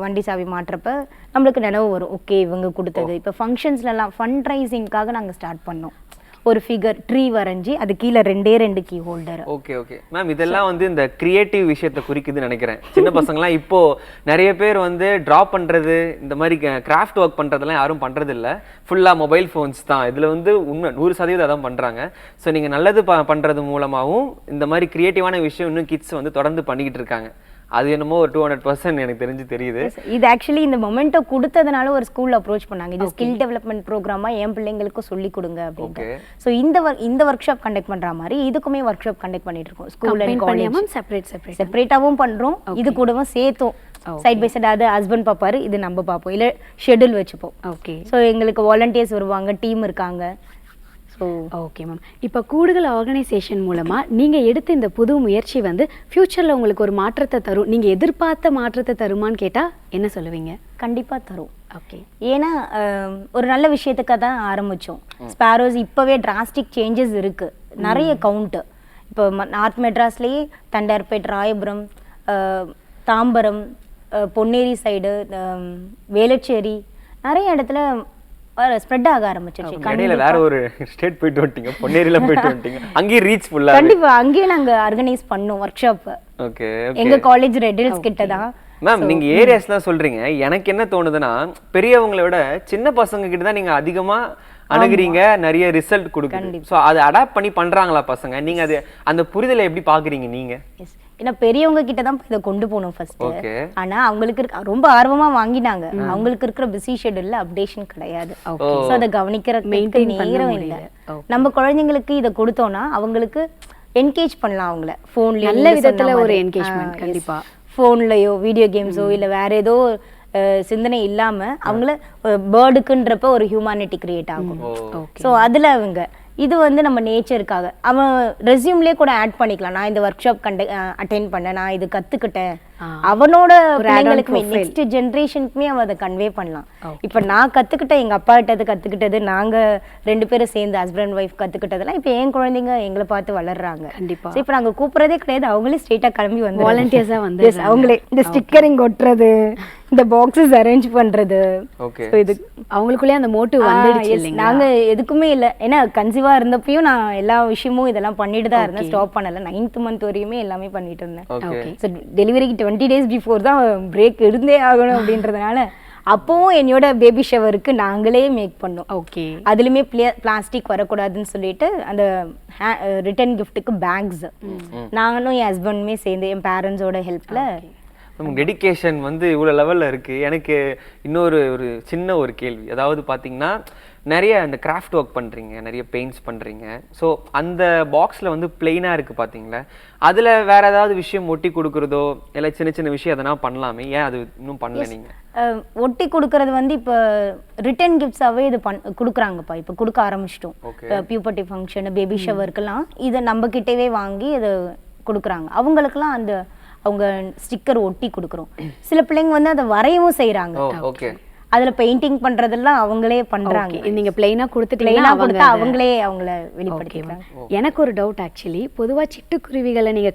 வண்டி சாவி மாட்டுறப்ப நம்மளுக்கு நினைவு வரும், ஓகே இவங்க கொடுத்தது. இப்போ ஃபங்க்ஷன்ஸ்லாம் ஃபண்ட் ரைசிங்காக நாங்கள் ஸ்டார்ட் பண்ணோம். ஒரு ஃபிகர் ட்ரீ வரைஞ்சி அது கீழே 2 key holder.
Okay okay ma'am, இதெல்லாம் வந்து இந்த கிரியேட்டிவ் விஷயத்தை குறிக்குதுன்னு நினைக்கிறேன். சின்ன பசங்களாம் இப்போ நிறைய பேர் வந்து ட்ரா பண்ணுறது, இந்த மாதிரி கிராஃப்ட் ஒர்க் பண்ணுறதெல்லாம் யாரும் பண்ணுறது இல்லை, ஃபுல்லாக மொபைல் ஃபோன்ஸ் தான். இதில் வந்து உண்மை 100% அதான் பண்ணுறாங்க. ஸோ நீங்கள் நல்லது பண்ணுறது மூலமாகவும் இந்த மாதிரி கிரியேட்டிவான விஷயம் இன்னும் கிட்ஸ் வந்து தொடர்ந்து பண்ணிக்கிட்டு இருக்காங்க. அது என்னமோ ஒரு 200% எனக்கு தெரியுது.
இது ஆக்சுவலி இந்த மொமெண்டோ கொடுத்ததுனால ஒரு ஸ்கூல் அப்ரோச் பண்ணாங்க, இது ஸ்கில் டெவலப்மெண்ட் ப்ரோக்ராமா என் பிள்ளைங்களுக்கும் சொல்லி கொடுங்க அப்படின்ட்டு. ஸோ இந்த ஒர்க் ஷாப் கண்டக்ட் பண்ற மாதிரி இதுக்குமே ஒர்க் ஷாப் கண்டக்ட் பண்ணிட்டு இருக்கோம். ஸ்கூல் அண்ட் காலேஜ் செப்பரேட்டாகவும் பண்றோம், இது கூடவும் சேர்த்தோம் சைட் பை சைட். அது ஹஸ்பண்ட் பார்ப்பாரு, இது நம்ம பார்ப்போம், இல்லை ஷெட்யூல் வச்சுப்போம். ஓகே. ஸோ எங்களுக்கு வாலண்டியர்ஸ் வருவாங்க, டீம் இருக்காங்க.
Okay ma'am. இப்போ கூடுதல் ஆர்கனைசேஷன் மூலமாக நீங்கள் எடுத்த இந்த புது முயற்சி வந்து ஃப்யூச்சரில் உங்களுக்கு ஒரு மாற்றத்தை தரும், நீங்கள் எதிர்பார்த்த மாற்றத்தை தருமான்னு கேட்டால் என்ன சொல்லுவீங்க?
கண்டிப்பாக தரும்.
ஓகே.
ஏன்னா ஒரு நல்ல விஷயத்துக்காக தான் ஆரம்பித்தோம். ஸ்பேரோஸ் இப்போவே டிராஸ்டிக் சேஞ்சஸ் இருக்குது, நிறைய கவுண்ட்டு. இப்போ நார்த் மெட்ராஸ்லேயே தண்டார்பேட், ராயபுரம், தாம்பரம், பொன்னேரி சைடு, வேளச்சேரி, நிறைய இடத்துல ஸ்ப்ரெட் ஆக ஆரம்பிச்சிருச்சு.
கண்டிப்பா வேற ஒரு ஸ்டேட் போயிட்டு வந்துட்டீங்க, பொன்னேரியில போயிட்டு வந்துட்டீங்க, அங்கேயே ரீச் ஃபுல்லா.
கண்டிப்பா அங்கேயே நாங்க ஆர்கனைஸ் பண்ணோம் ஒர்க் ஷாப்.
ஓகே.
எங்க காலேஜ் ரெட் ஹில்ஸ் கிட்ட தான்.
மேம் நீங்க ஏரியாஸ்லாம் சொல்றீங்க, எனக்கு என்ன தோணுதுன்னா பெரியவங்களை விட சின்ன பசங்க கிட்ட தான் நீங்க அதிகமா அணுகுறீங்க, நிறைய ரிசல்ட் கொடுக்குது. ஸோ அதை அடாப்ட் பண்ணி பண்றாங்களா பசங்க? நீங்க அது அந்த புரிதலை எப்படி பாக்குறீங்க நீங்க?
ஏன்னா பெரியவங்க கிட்ட தான் இதை கொண்டு போகணும் ஃபர்ஸ்ட். ஆனா அவங்களுக்கு ரொம்ப ஆர்வமா வாங்கினாங்க, அவங்களுக்கு இருக்கிற பிஸி ஷெட்யூல்ல அப்டேஷன் கிடையாது. ஸோ அதை கவனிக்கிற நேரம் இல்லை. நம்ம குழந்தைங்களுக்கு இதை கொடுத்தோம்னா அவங்களுக்கு என்கேஜ் பண்ணலாம், அவங்கள ஃபோன்ல
நல்ல விதத்துல ஒரு என்கேஜ்மெண்ட். கண்டிப்பா
ஃபோன்லயோ வீடியோ கேம்ஸோ இல்லை வேற ஏதோ சிந்தனை இல்லாம அவங்கள பேர்டுக்குன்றப்ப ஒரு ஹியூமானிட்டி கிரியேட் ஆகும். ஸோ அதுல அவங்க இது வந்து நம்ம நேச்சருக்காக அவன் ரெஸ்யூம்லேயே கூட ஆட் பண்ணிக்கலாம். நான் இந்த ஒர்க் ஷாப் அட்டென்ட் பண்ணேன், நான் இது கற்றுக்கிட்டேன், அவனோட பிள்ளைங்களுக்குமே நெக்ஸ்ட் ஜென்ரேஷனுக்குமே அவன் அதை கன்வே பண்ணலாம். இப்போ நான் கற்றுக்கிட்டேன், எங்கள் அப்பா கிட்ட கற்றுக்கிட்டது, நாங்கள் 2 பேரும் சேர்ந்து ஹஸ்பண்ட் ஒய்ஃப் கற்றுக்கிட்டதெல்லாம் இப்போ என் குழந்தைங்க எங்களை பார்த்து வளர்றாங்க.
கண்டிப்பாக.
இப்போ நாங்கள் கூப்பிட்றதே கிடையாது, அவங்களே ஸ்ட்ரெயிட்டாக கிளம்பி வந்து
வாலண்டியர்ஸாக வந்து
அவங்களே இந்த ஸ்டிக்கரிங் ஒட்டுறது, இந்த பாக்ஸஸ் அரேஞ்ச் பண்ணுறது, இது
அவங்களுக்குள்ளே அந்த மோட்டிவ் வந்துடுச்சு இல்லைங்க.
நாங்கள் எதுக்குமே இல்லை, ஏன்னா கன்சீவாக இருந்தப்பையும் நான் எல்லா விஷயமும் இதெல்லாம் பண்ணிட்டு தான் இருந்தேன், ஸ்டாப் பண்ணலை. 9th month வரையுமே எல்லாமே பண்ணிட்டு இருந்தேன். ஸோ டெலிவரிக்கு 20 days பிஃபோர் தான் பிரேக் இருந்தே ஆகணும் அப்படின்றதுனால அப்போவும் என்னோட பேபி ஷவருக்கு நாங்களே மேக் பண்ணோம்.
ஓகே.
அதுலேயுமே பிளாஸ்டிக் வரக்கூடாதுன்னு சொல்லிட்டு அந்த ரிட்டர்ன் கிஃப்ட்டுக்கு பேக்ஸ் நானும் என் ஹஸ்பண்டுமே சேர்ந்து என் பேரண்ட்ஸோட ஹெல்ப்பில்.
டெடிகேஷன் வந்து இவ்வளோ லெவலில் இருக்குது. எனக்கு இன்னொரு சின்ன ஒரு கேள்வி, அதாவது பார்த்தீங்கன்னா நிறைய இந்த கிராஃப்ட் ஒர்க் பண்ணுறீங்க, நிறைய பெயிண்ட்ஸ் பண்ணுறீங்க. ஸோ அந்த பாக்ஸில் வந்து பிளெயினாக இருக்குது பார்த்தீங்களா, அதில் வேற ஏதாவது விஷயம் ஒட்டி கொடுக்குறதோ இல்லை சின்ன சின்ன விஷயம் எதனா பண்ணலாமே, ஏன் அது இன்னும் பண்ணல நீங்கள்?
ஒட்டி கொடுக்கறது வந்து இப்போ ரிட்டர்ன் கிஃப்ட்ஸாகவே இது கொடுக்குறாங்கப்பா. இப்போ கொடுக்க ஆரம்பிச்சிட்டோம். பியூபர்ட்டி ஃபங்க்ஷன், பேபி ஷவருக்கெல்லாம் இதை நம்ம கிட்டவே வாங்கி இதை கொடுக்குறாங்க. அவங்களுக்கெல்லாம் அந்த அவங்க ஸ்டிக்கர் ஒட்டி கொடுக்குறோம். சில பிள்ளைங்க வந்து அதை வரையவும் செய்கிறாங்க.
ஓகே.
அதுல பெயிண்டிங் பண்றதெல்லாம் அவங்களே பண்றாங்க.
நீங்க பிளைனா கொடுத்துட்டீங்கன்னா
அவங்களே அவங்கள வெளிப்படுத்திக்கிறாங்க.
எனக்கு ஒரு டவுட் ஆக்சுவலி, பொதுவா சிட்டுக்குருவிகளை நீங்க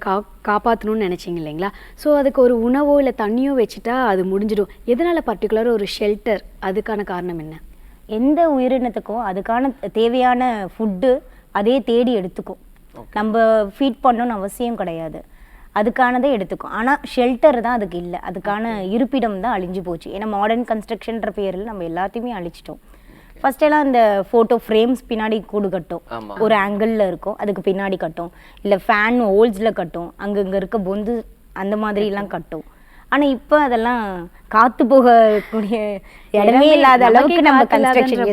காப்பாற்றணும்னு நினைச்சீங்க இல்லைங்களா? ஸோ அதுக்கு ஒரு உணவோ இல்லை தண்ணியோ வச்சுட்டா அது முடிஞ்சிடும். எதனால பர்டிகுலராக ஒரு ஷெல்டர், அதுக்கான காரணம் என்ன?
எந்த உயிரினத்துக்கும் அதுக்கான தேவையான ஃபுட்டு அதே தேடி எடுத்துக்கும். நம்ம ஃபீட் பண்ணணும்னு அவசியம் கிடையாது, அதுக்கானதே எடுத்துக்கும். ஆனால் ஷெல்டர் தான் அதுக்கு இல்லை, அதுக்கான இருப்பிடம் தான் அழிஞ்சு போச்சு. ஏன்னா மாடர்ன் கன்ஸ்ட்ரக்ஷன்ற பேரில் நம்ம எல்லாத்தையுமே அழிச்சிட்டோம். ஃபர்ஸ்ட் எல்லாம் இந்த ஃபோட்டோ ஃப்ரேம்ஸ் பின்னாடி கூடு கட்டும், ஒரு ஆங்கிளில் இருக்கும், அதுக்கு பின்னாடி கட்டும், இல்லை ஃபேன் ஹோல்ஸில் கட்டும், அங்கங்கே இருக்க பொந்து அந்த மாதிரிலாம் கட்டும். ஆனால் இப்போ அதெல்லாம் காத்து போகக்கூடிய இடமே இல்லாத அளவுக்கு நம்ம கன்ஸ்ட்ரக்ஷன்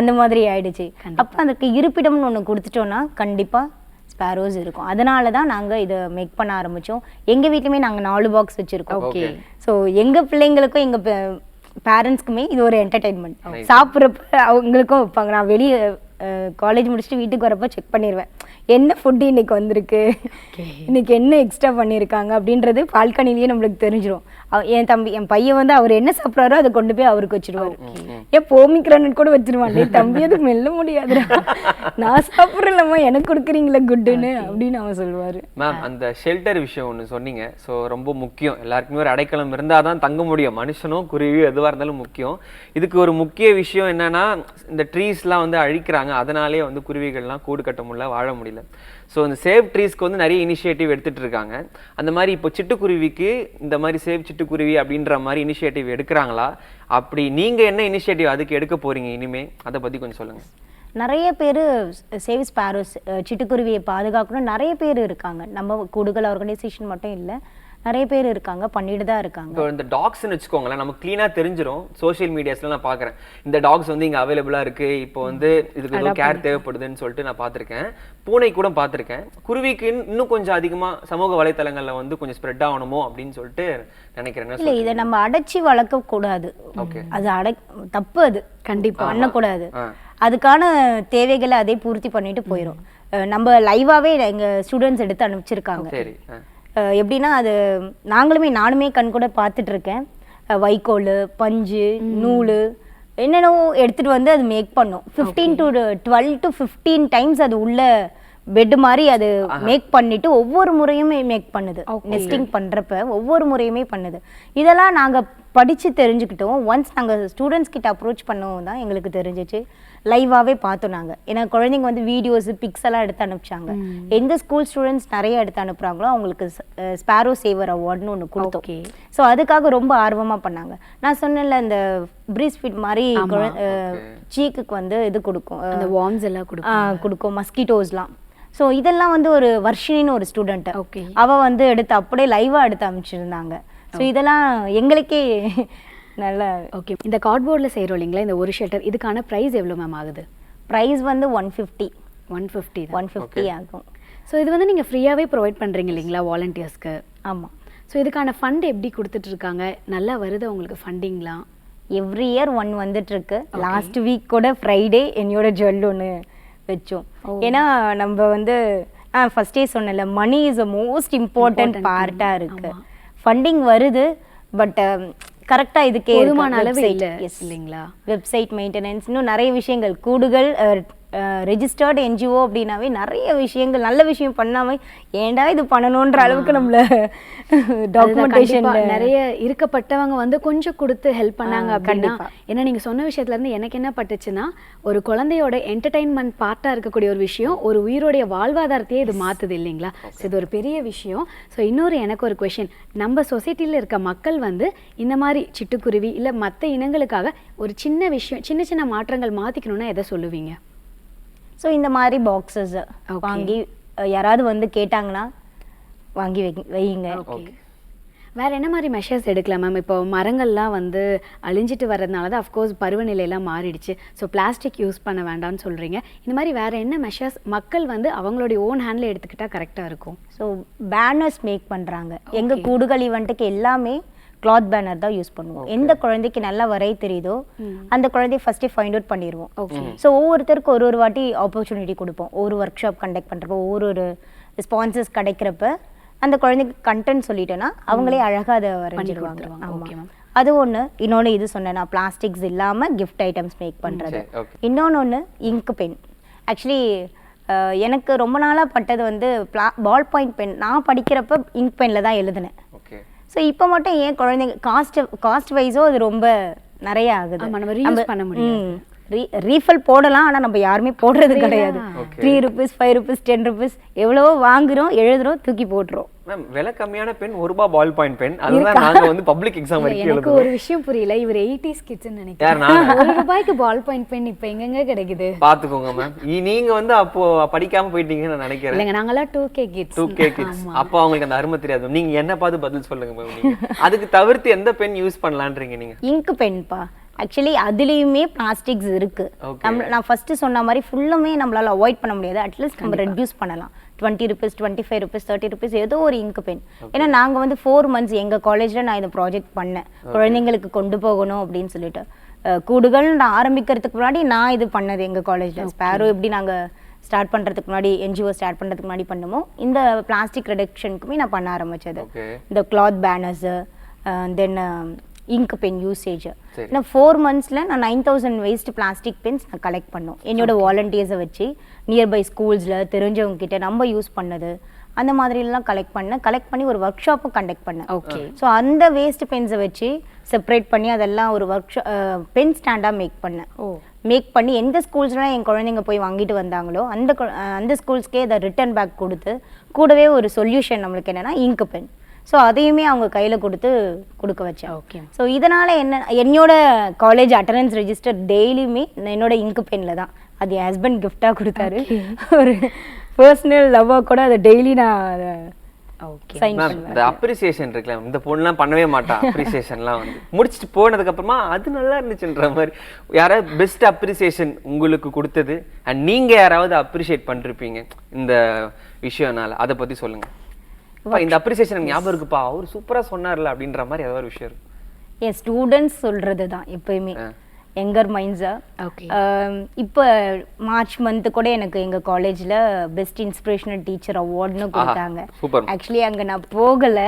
அந்த மாதிரி ஆயிடுச்சு. அப்போ அதுக்கு இருப்பிடம்னு ஒன்று கொடுத்துட்டோன்னா கண்டிப்பாக ஸ்பேரோஸ் இருக்கும். அதனால தான் நாங்கள் இதை மேக் பண்ண ஆரம்பித்தோம். எங்கள் வீட்லையுமே நாங்கள் 4 பாக்ஸ் வச்சுருக்கோம். ஓகே. ஸோ எங்கள் பிள்ளைங்களுக்கும் எங்கள் பேரண்ட்ஸ்க்குமே இது ஒரு என்டர்டெயின்மெண்ட். சாப்பிட்றப்ப அவங்களுக்கும் வைப்பாங்க. நான் வெளியே காலேஜ் முடிச்சுட்டு வீட்டுக்கு வரப்போ செக் பண்ணிடுவேன், என்ன ஃபுட்டு இன்னைக்கு வந்திருக்கு, இன்னைக்கு என்ன எக்ஸ்ட்ரா பண்ணியிருக்காங்க அப்படின்றது பால்கனிலேயே நம்மளுக்கு தெரிஞ்சிடும். என் பையன் வந்து அவர் என்ன சாப்பிட்றாரோ அதை கொண்டு போய் அவருக்கு வச்சிருவாரு. ஏன் போமிக்கிறான்னு கூட வச்சிருவான். தம்பி அது மெல்ல முடியாது, நான் சாப்பிட்றேன்லம்மா எனக்கு கொடுக்குறீங்களா குட்டுன்னு அப்படின்னு அவன் சொல்லுவாரு.
மேம், அந்த ஷெல்டர் விஷயம் ஒன்று சொன்னீங்க. ஸோ ரொம்ப முக்கியம், எல்லாருக்குமே ஒரு அடைக்கலம் இருந்தால் தான் தங்க முடியும். மனுஷனும் குருவி எதுவாக இருந்தாலும் முக்கியம். இதுக்கு ஒரு முக்கிய விஷயம் என்னன்னா, இந்த ட்ரீஸ்லாம் வந்து அழிக்கிறாங்க, அதனாலே வந்து குருவிகள்லாம் கூடு கட்ட முடியல, வாழ முடியல. ஸோ இந்த சேவ் ட்ரீஸ்க்கு வந்து நிறைய இனிஷியேட்டிவ் எடுத்துட்டு இருக்காங்க. அந்த மாதிரி இப்போ சிட்டுக்குருவிக்கு இந்த மாதிரி சேவ் சிட்டுக்குருவி அப்படின்ற மாதிரி இனிஷியேட்டிவ் எடுக்கிறாங்களா? அப்படி நீங்கள் என்ன இனிஷியேட்டிவ் அதுக்கு எடுக்க போறீங்க இனிமே, அதை பற்றி கொஞ்சம் சொல்லுங்கள்.
நிறைய பேர் சேவ் ஸ்பேரோஸ் சிட்டுக்குருவியை பாதுகாக்கணும் நிறைய பேர் இருக்காங்க. நம்ம கூடுகள் ஆர்கனைசேஷன் மட்டும் இல்லை, நிறைய பேர் இருக்காங்க, பண்ணிட்டு தான் இருக்காங்க.
இப்போ இந்த டாக்ஸ்ன்னு வச்சுக்கோங்களேன், நமக்கு க்ளீனாக தெரிஞ்சிடும். சோஷியல் மீடியாஸ்ல நான் பார்க்குறேன், இந்த டாக்ஸ் வந்து இங்கே அவைலபிளாக இருக்குது, இப்போ வந்து இதுக்கு ஏதோ கேர் தேவைப்படுதுன்னு சொல்லிட்டு நான் பார்த்துருக்கேன். பூனை கூட பார்த்துருக்கேன். குருவிக்கு இன்னும் கொஞ்சம் அதிகமாக சமூக வலைத்தளங்களில் வந்து கொஞ்சம் ஸ்ப்ரெட் ஆகணுமோ அப்படின்னு சொல்லிட்டு நினைக்கிறேன்.
இல்லை, இதை நம்ம அடைச்சி வளர்க்க கூடாது. அது தப்பு, அது கண்டிப்பாக பண்ணக்கூடாது. அதுக்கான தேவைகளை அதே பூர்த்தி பண்ணிட்டு போயிடும். நம்ம லைவாகவே எங்கள் ஸ்டூடெண்ட்ஸ் எடுத்து அனுப்பிச்சிருக்காங்க.
சரி.
எப்படின்னா அது நானுமே கண் கூட பார்த்துட்டு இருக்கேன். வைக்கோல், பஞ்சு, நூல் என்னென்னவோ எடுத்துகிட்டு வந்து அது மேக் பண்ணோம். 12 to 15 டைம்ஸ் அது உள்ள பெட் மாதிரி அது மேக் பண்ணிட்டு ஒவ்வொரு முறையுமே மேக் பண்ணுது. நெஸ்டிங் பண்ணுறப்ப ஒவ்வொரு முறையுமே பண்ணுது. இதெல்லாம் நாங்கள் படித்து தெரிஞ்சுக்கிட்டோம். ஒன்ஸ் நாங்கள் ஸ்டூடெண்ட்ஸ் கிட்ட அப்ரோச் பண்ணவும் தான் எங்களுக்கு தெரிஞ்சிச்சு. லைவாகவே பார்த்தோம் நாங்கள். ஏன்னா குழந்தைங்க வந்து வீடியோஸ், பிக்ஸ் எல்லாம் எடுத்து அனுப்பிச்சாங்க. எந்த ஸ்கூல் ஸ்டூடெண்ட்ஸ் நிறைய எடுத்து அனுப்புகிறாங்களோ அவங்களுக்கு ஸ்பேரோ சேவர் அவார்ட்னு ஒன்று கொடுத்தோம். ஸோ அதுக்காக ரொம்ப ஆர்வமாக பண்ணாங்க. நான் சொன்னேன்ல, இந்த பிரீஸ் ஃபீட் மாதிரி சீக்குக்கு வந்து இது கொடுக்கும்,
அந்த வார்ம்ஸ் எல்லாம்
கொடுக்கும், மஸ்கிட்டோஸ்லாம். ஸோ இதெல்லாம் வந்து ஒரு வர்ஷினின்னு ஒரு ஸ்டூடெண்ட்டு, அவள் வந்து எடுத்து அப்படியே லைவாக எடுத்து அனுப்பிச்சிருந்தாங்க. ஸோ இதெல்லாம் எங்களுக்கே நல்லா.
ஓகே. இந்த கார்ட்போர்டில் செய்கிறோம் இல்லைங்களா, இந்த ஒரு ஷெல்டர், இதுக்கான ப்ரைஸ் எவ்வளோ மேம் ஆகுது?
ப்ரைஸ் வந்து 150 ஆகும்.
ஸோ இது வந்து நீங்கள் ஃப்ரீயாகவே ப்ரொவைட் பண்ணுறீங்க இல்லைங்களா வாலண்டியர்ஸ்க்கு?
ஆமாம்.
ஸோ இதுக்கான ஃபண்ட் எப்படி கொடுத்துட்ருக்காங்க? நல்லா வருது உங்களுக்கு ஃபண்டிங்லாம்?
எவ்ரி இயர் 1 வந்துட்டுருக்கு. லாஸ்ட் வீக் கூட ஃப்ரைடே என்னோட ஜுவல் ஒன்று வச்சோம். ஏன்னா நம்ம வந்து ஃபஸ்ட்டே சொன்னல, money is a most important பார்ட்டாக இருக்குது. ஃபண்டிங் வருது, பட் கரெக்டாக இதுக்கே
போதுமான அளவு இல்லை இல்லைங்களா?
வெப்சைட் மெயின்டெனன்ஸ், இன்னும் நிறைய விஷயங்கள், கூடுகள் ரெஜிஸ்டர்டு என்ஜிஓ அப்படின்னாவே நிறைய விஷயங்கள் நல்ல விஷயம் பண்ணாமல் ஏன்டா இது பண்ணணுன்ற அளவுக்கு நம்மள டாக்குமெண்டேஷன்
நிறைய இருக்கப்பட்டவங்க வந்து கொஞ்சம் கொடுத்து ஹெல்ப் பண்ணாங்க அப்படின்னா. ஏன்னா நீங்க சொன்ன விஷயத்துல இருந்து எனக்கு என்ன பட்டுச்சுன்னா, ஒரு குழந்தையோட என்டர்டைன்மெண்ட் பார்ட்டா இருக்கக்கூடிய ஒரு விஷயம் ஒரு உயிரோடைய வாழ்வாதாரத்தையே இது மாத்துது இல்லைங்களா? இது ஒரு பெரிய விஷயம். ஸோ இன்னொரு எனக்கு ஒரு கொஷின், நம்ம சொசைட்டில இருக்க மக்கள் வந்து இந்த மாதிரி சிட்டுக்குருவி இல்ல மற்ற இனங்களுக்காக ஒரு சின்ன விஷயம் சின்ன சின்ன மாற்றங்கள் மாத்திக்கணும்னா எதை சொல்லுவீங்க?
ஸோ இந்த மாதிரி பாக்ஸஸ் வாங்கி யாராவது வந்து கேட்டாங்கன்னா வாங்கி வைங்க.
வேற என்ன மாதிரி மெஷர்ஸ் எடுக்கலாம் மேம்? இப்போ மரங்கள்லாம் வந்து அழிஞ்சிட்டு வர்றதுனால தான் அஃப்கோர்ஸ் பருவநிலையெல்லாம் மாறிடுச்சு. ஸோ பிளாஸ்டிக் யூஸ் பண்ண வேண்டாம்னு சொல்கிறீங்க. இந்த மாதிரி வேற என்ன மெஷர்ஸ் மக்கள் வந்து அவங்களுடைய ஓன் ஹேண்டில் எடுத்துக்கிட்டா கரெக்டாக இருக்கும்?
ஸோ பேனர்ஸ் மேக் பண்ணுறாங்க. எங்கள் கூடுகள் ஈவெண்ட்டுக்கு எல்லாமே கிளாத் பேனர் தான் யூஸ் பண்ணுவோம். எந்த குழந்தைக்கு நல்லா வரைய தெரியுதோ அந்த குழந்தைய ஃபர்ஸ்டே ஃபைண்ட் அவுட் பண்ணிடுவோம். ஸோ ஒவ்வொருத்தருக்கு ஒரு வாட்டி ஆப்பர்ச்சுனிட்டி கொடுப்போம். ஒரு ஒர்க் ஷாப் கண்டக்ட் பண்ணுறப்போ ஒரு ஸ்பான்சர்ஸ் கிடைக்கிறப்ப அந்த குழந்தைக்கு கண்டென்ட் சொல்லிட்டேன்னா அவங்களே அழகாக அதை வரைஞ்சிடுவாங்க. ஆமாம், அது ஒன்று. இன்னொன்று இது சொன்னேன்னா பிளாஸ்டிக்ஸ் இல்லாமல் கிஃப்ட் ஐட்டம்ஸ் மேக் பண்ணுறது. இன்னொன்று இங்க் பென். ஆக்சுவலி எனக்கு ரொம்ப நாளாக பட்டது வந்து பால் பாயிண்ட் பென். நான் படிக்கிறப்ப இங்க் பெனில் தான் எழுதினேன். ஸோ இப்போ மட்டும் ஏன் குழந்தைங்க காஸ்ட் வைஸோ அது ரொம்ப நிறைய ஆகுது.
நம்ம ரீயூஸ் பண்ண முடியும்.
ரீஃபில் போடலாம், ஆனால் நம்ம யாருமே போடுறது கிடையாது. 3 rupees 5 rupees 10 rupees எவ்வளவோ வாங்குறோம், எழுதுறோம், தூக்கி போட்டுறோம்.
மேம் விலை கம்மியான பென் ₹1 பால் பாயிண்ட் பென். அதுதான் நாங்க வந்து பப்ளிக் எக்ஸாம் வரைக்கும்
எனக்கு
எழுதுறோம்.
ஒரு விஷயம் புரியல, இவர் 80s கிட்ஸ்னு நினைக்கிறேன். ₹1 பால் பாயிண்ட் பென் இப்போ எங்கெங்க கிடைக்குது
பாத்துக்கோங்க மேம். நீங்க வந்து அப்போ படிக்காம போயிட்டீங்கன்னு நான் நினைக்கிறேன்.
இல்லங்க, நாங்கலாம் 2K கிட்ஸ்.
2K kids. அப்போ அவங்களுக்கு அந்த அருமை தெரியாது. நீங்க என்ன பார்த்து பதில் சொல்லுங்க மேம். நீங்க அதுக்கு தவிர்த்து எந்த பென் யூஸ் பண்ணலான்றீங்க நீங்க?
இங்க் பென்பா. ஆக்சுவலி அதுலேயுமே பிளாஸ்டிக்ஸ் இருக்கு. நான் ஃபர்ஸ்ட் சொன்ன மாதிரி ஃபுல்லுமே நம்மளால அவாய்ட் பண்ண முடியாது. அட்லீஸ்ட் நம்ம ரெடியூஸ் பண்ணலாம். 20 rupees 25 rupees 30 rupees ஏதோ ஒரு இங்க் பென். ஏன்னா நாங்கள் வந்து 4 months எங்கள் காலேஜில் நான் இந்த ப்ராஜெக்ட் பண்ணேன். குழந்தைங்களுக்கு கொண்டு போகணும் அப்படின்னு சொல்லிட்டு கூடுகள் நான் ஆரம்பிக்கிறதுக்கு முன்னாடி நான் இது பண்ணது எங்கள் காலேஜில். ஸ்பேரோ எப்படி நாங்கள் ஸ்டார்ட் பண்ணுறதுக்கு முன்னாடி NGO ஸ்டார்ட் பண்ணுறதுக்கு முன்னாடி பண்ணுமோ இந்த பிளாஸ்டிக் ரிடக்ஷனுக்குமே நான் பண்ண ஆரம்பித்தது. இந்த கிளாத் பேனர்ஸு, தென் இங்க் பென் யூசேஜ். நான் 4 monthsல நான் 9000 வேஸ்ட் பிளாஸ்டிக் பென்ஸ் நான் கலெக்ட் பண்ணோம். என்னோட வாலண்டியர்ஸை வச்சு நியர்பை ஸ்கூல்ஸில் தெரிஞ்சவங்க கிட்ட நம்ம யூஸ் பண்ணது அந்த மாதிரிலாம் கலெக்ட் பண்ணி ஒரு ஒர்க் ஷாப்பும் கண்டக்ட் பண்ணேன். ஓகே. ஸோ அந்த வேஸ்ட் பென்ஸை வச்சு செப்பரேட் பண்ணி அதெல்லாம் ஒரு ஒர்க் ஷாப் பென் ஸ்டாண்டாக மேக் பண்ணி எந்த ஸ்கூல்ஸ்லாம் என் குழந்தைங்க போய் வாங்கிட்டு வந்தாங்களோ அந்த ஸ்கூல்ஸ்க்கே அதை ரிட்டர்ன் பேக் கொடுத்து கூடவே ஒரு சொல்யூஷன் நம்மளுக்கு என்னென்னா இங்க் பென். ஸோ அதையுமே அவங்க கையில் கொடுக்க வச்சேன். ஓகே. ஸோ இதனால் என்னோட காலேஜ் அட்டண்டன்ஸ் ரெஜிஸ்டர் டெய்லியுமே என்னோட இங்க் பெனில் தான். அது என் ஹஸ்பண்ட் கிஃப்டாக கொடுத்தாரு. ஒரு பர்சனல் லவ்வாக கூட அதை டெய்லி நான்
இந்த அப்ரிசியேஷன் இருக்குல்ல, இந்த பொண்ணுலாம் பண்ணவே மாட்டான். அப்ரிசியேஷன்லாம் வந்து முடிச்சுட்டு போனதுக்கு அப்புறமா அது நல்லா இருந்துச்சுன்ற மாதிரி யாராவது பெஸ்ட் அப்ரிசியேஷன் உங்களுக்கு கொடுத்தது அண்ட் நீங்க யாராவது அப்ரிஷியேட் பண்ணிருப்பீங்க இந்த விஷயம்னால, அதை பத்தி சொல்லுங்க. இந்த அப்ரிசியேஷன் ஞாபகம் இருக்குப்பா, அவர் சூப்பரா சொன்னார்ல அப்படின்ற மாதிரி ஏதாவது ஒரு விஷயம் இருக்கு?
என் ஸ்டூடெண்ட்ஸ் சொல்றது தான் எப்பயுமே யங்கர் மைண்ட்ஸா. இப்போ மார்ச் மந்த் கூட எனக்கு எங்க காலேஜ்ல பெஸ்ட் இன்ஸ்பிரேஷனல் டீச்சர் அவார்ட்னு கொடுத்தாங்க. ஆக்சுவலி அங்க நான் போகல.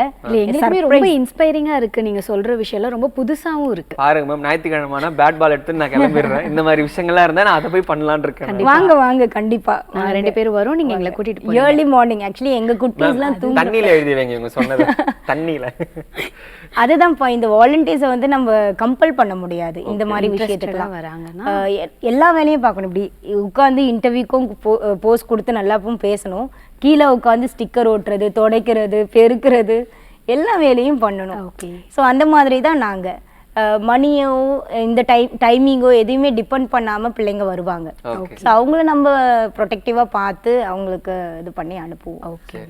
எங்களுக்குமே ரொம்ப இன்ஸ்பைரிங்கா இருக்கு. நீங்க சொல்ற விஷயம்லாம் ரொம்ப புதுசாவும் இருக்கு.
பாருங்க மேம், ஞாயிற்றுக்கிழமை பேட் பால் எடுத்து நான் கிளம்பிடுறேன். இந்த மாதிரி விஷயங்கள்லாம் இருந்தா நான் அதை போய் பண்ணலாம்னு இருக்கேன்.
வாங்க கண்டிப்பா.
நாங்க 2 பேரும் வரோம், நீங்க எங்களை கூட்டிட்டு போய்
ஏர்லி மார்னிங். ஆக்சுவலி எங்க குட்டீஸ்லாம்
தண்ணியில எழுதி வைங்க இவங்க சொன்னது. தண்ணியில
அதுதான்ப்பா, இந்த வாலண்டியர்ஸை வந்து நம்ம கம்பல் பண்ண முடியாது. இந்த மாதிரி விஷயத்துக்குலாம்
வராங்கன்னா
எல்லா வேலையும் பார்க்கணும். இப்படி உட்காந்து இன்டர்வியூக்கும் போஸ்ட் கொடுத்து நல்லாவும் பேசணும். கீழே உட்காந்து ஸ்டிக்கர் ஓட்டுறது, துடைக்கிறது, பெருக்கிறது எல்லா வேலையும் பண்ணணும். ஓகே. ஸோ அந்த மாதிரி தான் நாங்கள் மணியோ இந்த டைமிங்கோ எதையுமே டிபெண்ட் பண்ணாமல் பிள்ளைங்க வருவாங்க. ஸோ அவங்கள நம்ம ப்ரொடெக்டிவாக பார்த்து அவங்களுக்கு இது பண்ணி அனுப்புவோம்.
ஓகே.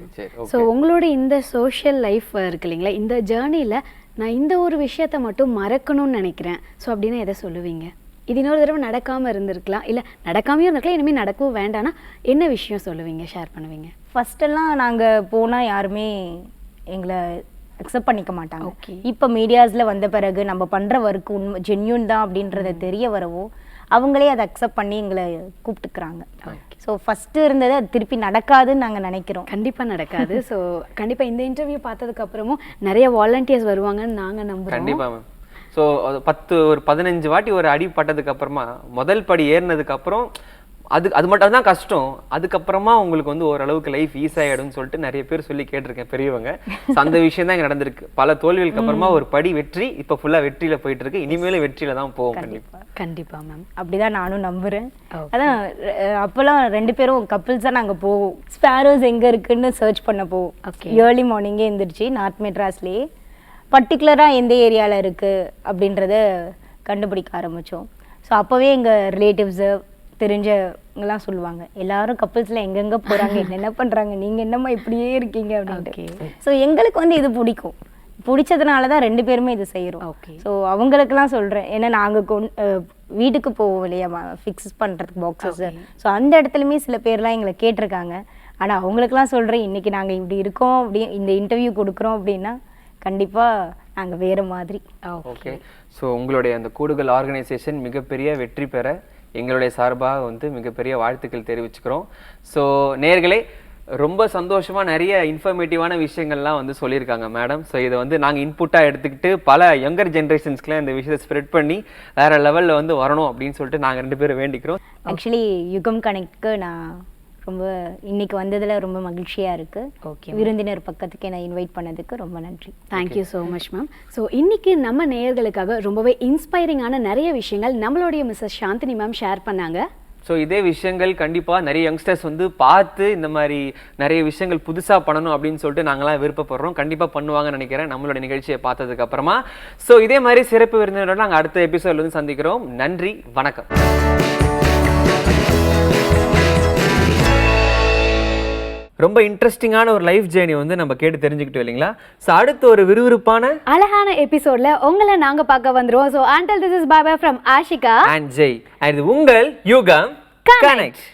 ஸோ உங்களோட இந்த சோஷியல் லைஃப் இருக்கு இல்லைங்களா, இந்த ஜேர்னியில் நான் இந்த ஒரு விஷயத்த மட்டும் மறக்கணும்னு நினைக்கிறேன், ஸோ அப்படின்னு எதை சொல்லுவீங்க? இது இன்னொரு தடவை நடக்காமல் இருந்திருக்கலாம், இல்லை நடக்காமையும் இருந்திருக்கலாம், இனிமேல் நடக்கவும் வேண்டாம்னா என்ன விஷயம் சொல்லுவீங்க, ஷேர் பண்ணுவீங்க?
ஃபஸ்ட்டெல்லாம் நாங்கள் போனால் யாருமே எங்களை அக்செப்ட் பண்ணிக்க மாட்டாங்க. இப்போ மீடியாஸில் வந்த பிறகு நம்ம பண்ணுற ஒர்க் உண்மை ஜென்யூன் தான் அப்படின்றத தெரிய வரவோ அவங்களே அதை அக்செப்ட் பண்ணி எங்களை கூப்பிட்டுக்கிறாங்க. ஸோ ஃபஸ்ட்டு இருந்தது அது திருப்பி நடக்காதுன்னு நாங்கள் நினைக்கிறோம்.
கண்டிப்பாக நடக்காது. ஸோ கண்டிப்பாக இந்த இன்டர்வியூ பார்த்ததுக்கு அப்புறமும் நிறைய வாலண்டியர்ஸ் வருவாங்கன்னு நாங்கள் நம்புறோம்.
கண்டிப்பாக மேம். ஸோ ஒரு 15 வாட்டி ஒரு அடி பட்டதுக்கு அப்புறமா முதல் படி ஏறினதுக்கு அப்புறம் அது மட்டும் தான் கஷ்டம். அதுக்கப்புறமா உங்களுக்கு வந்து ஓரளவுக்கு லைஃப் ஈஸி ஆகிடும்னு சொல்லிட்டு நிறைய பேர் சொல்லி கேட்டிருக்கேன் பெரியவங்க. அந்த விஷயம் தான் இங்கே நடந்திருக்கு. பல தோல்விகளுக்கு அப்புறமா ஒரு படி வெற்றி, இப்போ ஃபுல்லாக வெற்றியில் போயிட்டு இருக்கு. இனிமேலும் வெற்றியில தான் போகும்.
கண்டிப்பா மேம்.
அப்படிதான் நானும் நம்புறேன். அதான் அப்போல்லாம் 2 பேரும் கப்பிள்ஸாக நாங்கள் போவோம். ஸ்பேரோஸ் எங்கே இருக்குன்னு சர்ச் பண்ண போவோம். ஏர்லி மார்னிங்கே எழுந்திரிச்சு நார்த் மெட்ராஸ்லேயே பர்டிகுலராக எந்த ஏரியாவில் இருக்குது அப்படின்றத கண்டுபிடிக்க ஆரம்பித்தோம். ஸோ அப்போவே எங்கள் ரிலேட்டிவ்ஸு தெரிஞ்சவங்கலாம் சொல்லுவாங்க, எல்லாரும் கப்பிள்ஸில் எங்கெங்கே போகிறாங்க, என்னென்ன பண்ணுறாங்க, நீங்கள் என்னம்மா இப்படியே இருக்கீங்க அப்படின்ட்டு. ஸோ எங்களுக்கு வந்து இது பிடிக்கும். பிடிச்சதுனால தான் 2 பேருமே இது செய்கிறோம். ஸோ அவங்களுக்கெல்லாம் சொல்கிறேன், ஏன்னா நாங்கள் வீட்டுக்கு போவோம் இல்லையா ஃபிக்ஸ் பண்ணுறதுக்கு பாக்ஸஸ். ஸோ அந்த இடத்துலையுமே சில பேர்லாம் எங்களை கேட்டிருக்காங்க. ஆனால் அவங்களுக்கெல்லாம் சொல்கிறேன், இன்றைக்கி நாங்கள் இப்படி இருக்கோம், அப்படி இந்த இன்டர்வியூ கொடுக்குறோம் அப்படின்னா கண்டிப்பாக நாங்கள் வேறு மாதிரி.
ஓகே. ஸோ உங்களுடைய அந்த கூடுதல் ஆர்கனைசேஷன் மிகப்பெரிய வெற்றி பெற எங்களுடைய சார்பாக வந்து மிகப்பெரிய வாழ்த்துக்கள் தெரிவிச்சுக்கிறோம். ஸோ நேயர்களே, ரொம்ப சந்தோஷமாக நிறைய இன்ஃபர்மேட்டிவான விஷயங்கள்லாம் வந்து சொல்லியிருக்காங்க மேடம். ஸோ இதை வந்து நாங்கள் இன்புட்டாக எடுத்துக்கிட்டு பல யங்கர் ஜென்ரேஷன்ஸ்க்குலாம் இந்த விஷயத்தை ஸ்ப்ரெட் பண்ணி வேறு லெவலில் வந்து வரணும் அப்படின்னு சொல்லிட்டு நாங்கள் 2 பேரும் வேண்டிக்கிறோம்.
ஆக்சுவலி யுகம் கனெக்ட்க்கு நான் ரொம்ப இன்னைக்கு வந்ததில் ரொம்ப மகிழ்ச்சியாக இருக்குது. விருந்தினர் பக்கத்துக்கு என்னை இன்வைட் பண்ணதுக்கு ரொம்ப நன்றி.
Thank you so much ma'am. So இன்னைக்கு நம்ம நேயர்களுக்காக ரொம்பவே இன்ஸ்பைரிங்கான நிறைய விஷயங்கள் நம்மளுடைய மிஸ்ஸஸ் சாந்தினி மேம் ஷேர் பண்ணாங்க.
ஸோ இதே விஷயங்கள் கண்டிப்பாக நிறைய யங்ஸ்டர்ஸ் வந்து பார்த்து இந்த மாதிரி நிறைய விஷயங்கள் புதுசாக பண்ணணும் அப்படின்னு சொல்லிட்டு நாங்களாம் விருப்பப்படுறோம். கண்டிப்பாக பண்ணுவாங்கன்னு நினைக்கிறேன் நம்மளோட நிகழ்ச்சியை பார்த்ததுக்கு அப்புறமா. ஸோ இதே மாதிரி சிறப்பு விருந்தினரோட நாங்கள் அடுத்த எபிசோட்ல வந்து சந்திக்கிறோம். நன்றி, வணக்கம். ரொம்ப இன்ட்ரெஸ்டிங்கான ஒரு லைஃப் ஜேர்னி வந்து நம்ம கேட்டு தெரிஞ்சுக்கிட்டோம் இல்லைங்களா? ஸோ அடுத்த ஒரு விறுவிறுப்பான
அழகான எபிசோட்ல உங்களை நாங்க பார்க்க வந்துருவோம். So until this is bye bye from Ashika
and Jay. இது உங்கள் யுகம் கனெக்ட்.